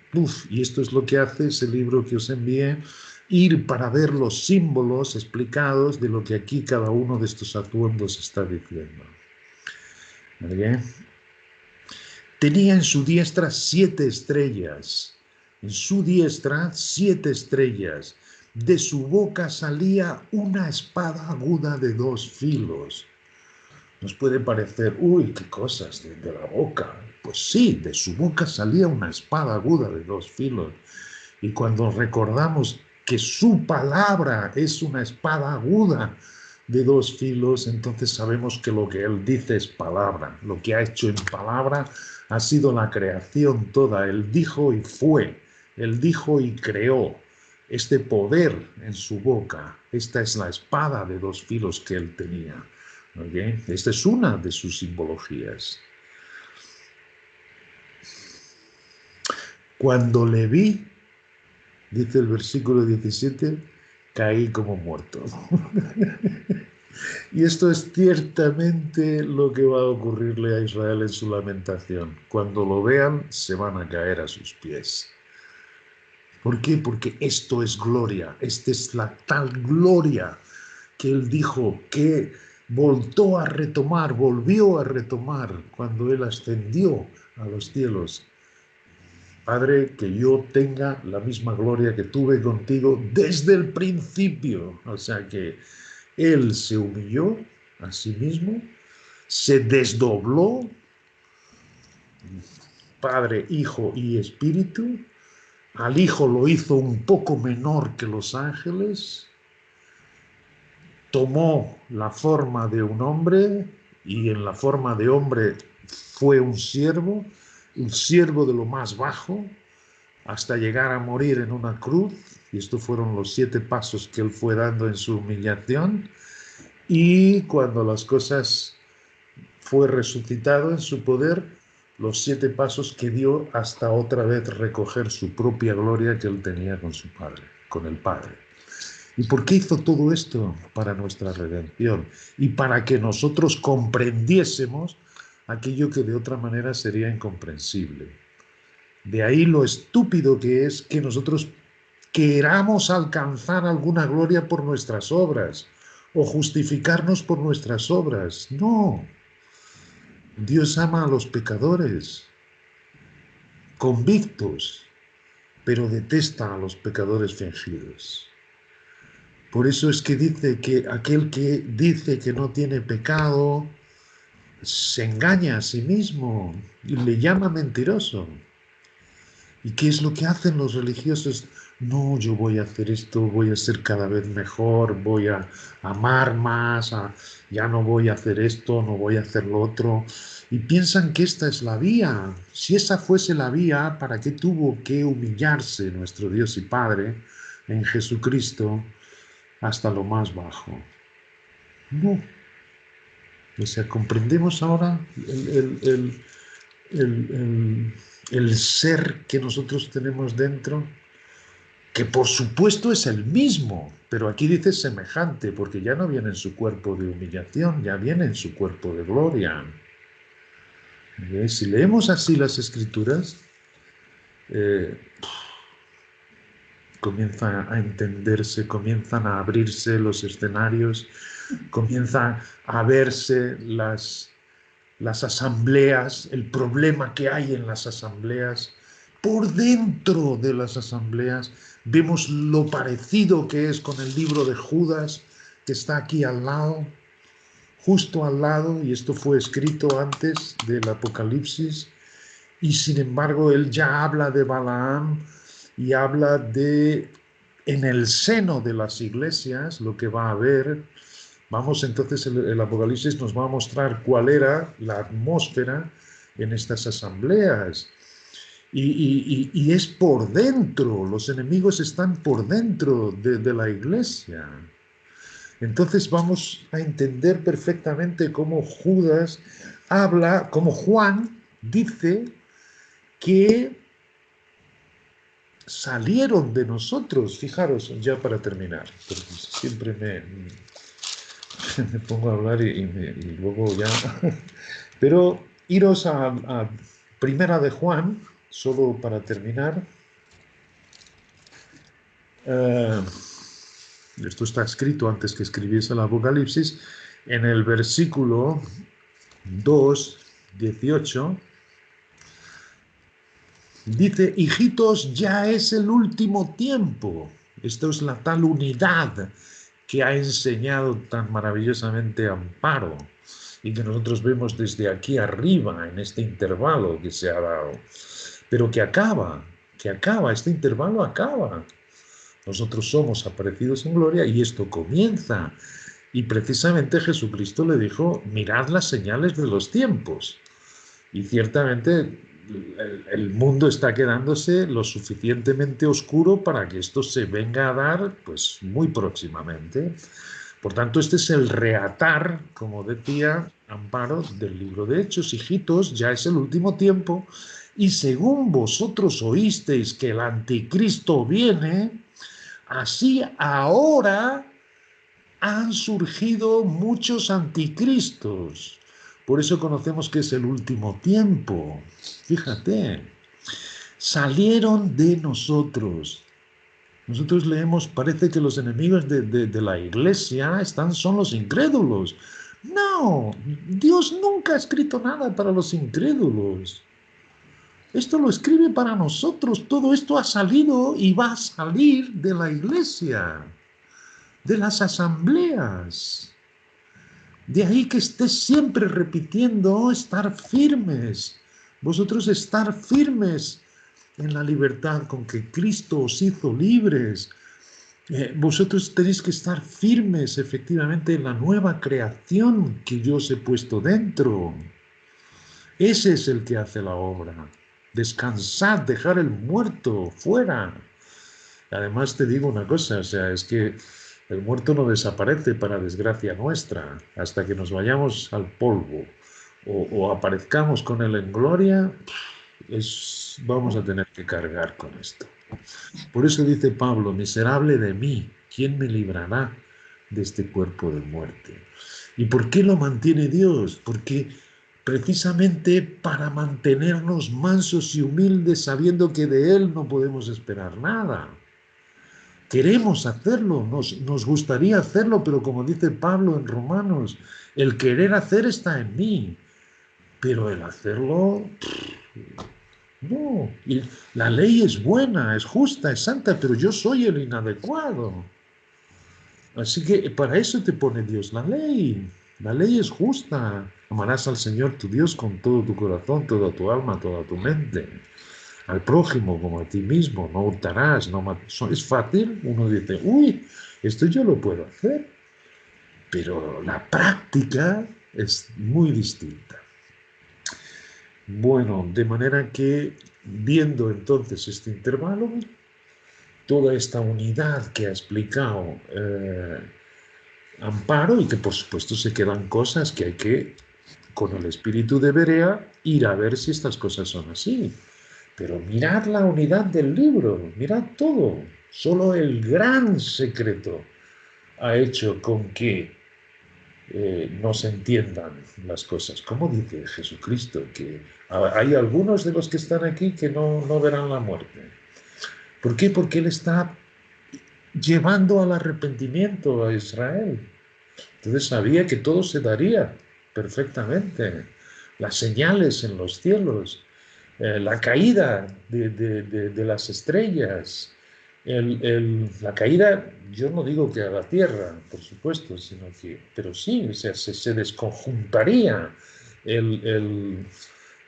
y esto es lo que hace ese libro que os envié, ir para ver los símbolos explicados de lo que aquí cada uno de estos atuendos está diciendo. ¿Vale? Tenía en su diestra 7 estrellas, en su diestra 7 estrellas, de su boca salía una espada aguda de 2 filos. Nos puede parecer, uy, qué cosas de la boca. Pues sí, de su boca salía una espada aguda de 2 filos. Y cuando recordamos que su palabra es una espada aguda de dos filos, entonces sabemos que lo que Él dice es palabra. Lo que ha hecho en palabra ha sido la creación toda. Él dijo y fue. Él dijo y creó. Este poder en su boca, esta es la espada de dos filos que Él tenía. ¿Okay? Esta es una de sus simbologías. Cuando le vi, dice el versículo 17, caí como muerto. Y esto es ciertamente lo que va a ocurrirle a Israel en su lamentación. Cuando lo vean, se van a caer a sus pies. ¿Por qué? Porque esto es gloria. Esta es la tal gloria que Él dijo que volvió a retomar cuando Él ascendió a los cielos. Padre, que yo tenga la misma gloria que tuve contigo desde el principio. O sea que Él se humilló a sí mismo, se desdobló, Padre, Hijo y Espíritu. Al Hijo lo hizo un poco menor que los ángeles, tomó la forma de un hombre y en la forma de hombre fue un siervo de lo más bajo, hasta llegar a morir en una cruz. Y estos fueron los 7 pasos que Él fue dando en su humillación. Y cuando las cosas fue resucitado en su poder, los 7 pasos que dio hasta otra vez recoger su propia gloria que Él tenía con su Padre, con el Padre. ¿Y por qué hizo todo esto? Para nuestra redención y para que nosotros comprendiésemos aquello que de otra manera sería incomprensible. De ahí lo estúpido que es que nosotros queramos alcanzar alguna gloria por nuestras obras o justificarnos por nuestras obras. No. Dios ama a los pecadores, convictos, pero detesta a los pecadores fingidos. Por eso es que dice que aquel que dice que no tiene pecado se engaña a sí mismo y le llama mentiroso. ¿Y qué es lo que hacen los religiosos? No, yo voy a hacer esto, voy a ser cada vez mejor, voy a amar más, ya no voy a hacer esto, no voy a hacer lo otro. Y piensan que esta es la vía. Si esa fuese la vía, ¿para qué tuvo que humillarse nuestro Dios y Padre en Jesucristo hasta lo más bajo? No. O sea, comprendemos ahora el ser que nosotros tenemos dentro, que por supuesto es el mismo, pero aquí dice semejante, porque ya no viene en su cuerpo de humillación, ya viene en su cuerpo de gloria. Si leemos así las Escrituras, comienzan a entenderse, comienzan a abrirse los escenarios, comienzan a verse las asambleas, el problema que hay en las asambleas. Por dentro de las asambleas vemos lo parecido que es con el libro de Judas, que está aquí al lado, justo al lado, y esto fue escrito antes del Apocalipsis, y sin embargo él ya habla de Balaam y habla de, en el seno de las iglesias, lo que va a haber. Vamos, entonces el Apocalipsis nos va a mostrar cuál era la atmósfera en estas asambleas. Y es por dentro, los enemigos están por dentro de la iglesia. Entonces vamos a entender perfectamente cómo Judas habla, cómo Juan dice que salieron de nosotros. Fijaros, ya para terminar, porque siempre me pongo a hablar y luego ya. Pero iros a Primera de Juan, solo para terminar. Esto está escrito antes que escribiese el Apocalipsis, en el versículo 2:18. Dice, hijitos, ya es el último tiempo. Esto es la tal unidad que ha enseñado tan maravillosamente Amparo y que nosotros vemos desde aquí arriba en este intervalo que se ha dado, pero que acaba, que acaba, este intervalo acaba. Nosotros somos aparecidos en gloria y esto comienza. Y precisamente Jesucristo le dijo, mirad las señales de los tiempos. Y ciertamente el mundo está quedándose lo suficientemente oscuro para que esto se venga a dar pues muy próximamente. Por tanto, este es el reatar, como decía Amparo, del libro de Hechos. Hijitos, ya es el último tiempo, y según vosotros oísteis que el anticristo viene, así ahora han surgido muchos anticristos. Por eso conocemos que es el último tiempo. Fíjate, salieron de nosotros. Nosotros leemos, parece que los enemigos de la iglesia son los incrédulos. No, Dios nunca ha escrito nada para los incrédulos. Esto lo escribe para nosotros. Todo esto ha salido y va a salir de la iglesia, de las asambleas. De ahí que estés siempre repitiendo, estar firmes. Vosotros estar firmes en la libertad con que Cristo os hizo libres. Vosotros tenéis que estar firmes efectivamente en la nueva creación que yo os he puesto dentro. Ese es el que hace la obra. Descansad, dejar el muerto fuera. Además te digo una cosa, o sea, es que el muerto no desaparece para desgracia nuestra, hasta que nos vayamos al polvo o aparezcamos con él en gloria, vamos a tener que cargar con esto. Por eso dice Pablo, miserable de mí, ¿quién me librará de este cuerpo de muerte? ¿Y por qué lo mantiene Dios? Porque precisamente para mantenernos mansos y humildes, sabiendo que de Él no podemos esperar nada. Queremos hacerlo, nos gustaría hacerlo, pero como dice Pablo en Romanos, el querer hacer está en mí, pero el hacerlo, no. Y la ley es buena, es justa, es santa, pero yo soy el inadecuado. Así que para eso te pone Dios la ley. La ley es justa. Amarás al Señor tu Dios con todo tu corazón, toda tu alma, toda tu mente. Al prójimo como a ti mismo, no hurtarás, no matarás. Es fácil, uno dice, uy, esto yo lo puedo hacer, pero la práctica es muy distinta. Bueno, de manera que viendo entonces este intervalo, toda esta unidad que ha explicado Amparo y que por supuesto se quedan cosas que hay que, con el espíritu de Berea, ir a ver si estas cosas son así. Pero mirad la unidad del libro, mirad todo. Solo el gran secreto ha hecho con que no se entiendan las cosas. Como dice Jesucristo, que hay algunos de los que están aquí que no verán la muerte. ¿Por qué? Porque Él está llevando al arrepentimiento a Israel. Entonces sabía que todo se daría perfectamente. Las señales en los cielos, la caída de las estrellas, la caída, yo no digo que a la tierra, por supuesto, sino que, pero sí, o sea, se desconjuntaría el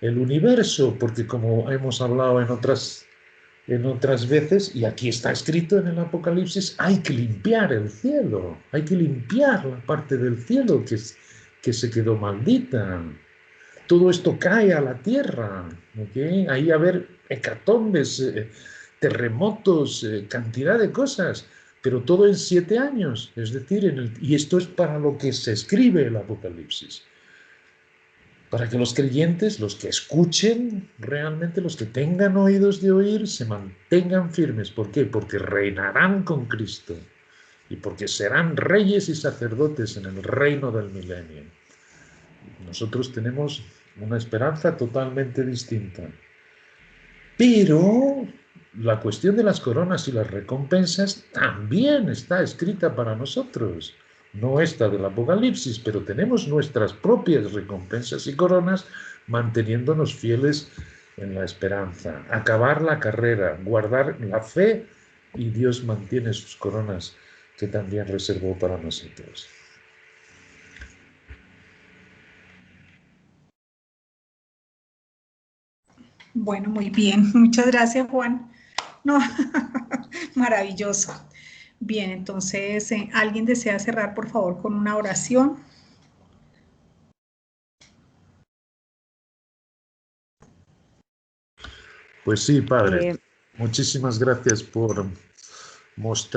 universo, porque como hemos hablado en otras veces, y aquí está escrito en el Apocalipsis, hay que limpiar el cielo, hay que limpiar la parte del cielo que se quedó maldita. Todo esto cae a la tierra, ¿okay? Ahí a haber hecatombes, terremotos, cantidad de cosas, pero todo en 7 años, es decir, y esto es para lo que se escribe el Apocalipsis. Para que los creyentes, los que escuchen realmente, los que tengan oídos de oír, se mantengan firmes. ¿Por qué? Porque reinarán con Cristo y porque serán reyes y sacerdotes en el reino del milenio. Nosotros tenemos una esperanza totalmente distinta. Pero la cuestión de las coronas y las recompensas también está escrita para nosotros. No esta del Apocalipsis, pero tenemos nuestras propias recompensas y coronas manteniéndonos fieles en la esperanza. Acabar la carrera, guardar la fe y Dios mantiene sus coronas que también reservó para nosotros. Bueno, muy bien. Muchas gracias, Juan. No, maravilloso. Bien, entonces, ¿alguien desea cerrar, por favor, con una oración? Pues sí, padre. Muchísimas gracias por mostrar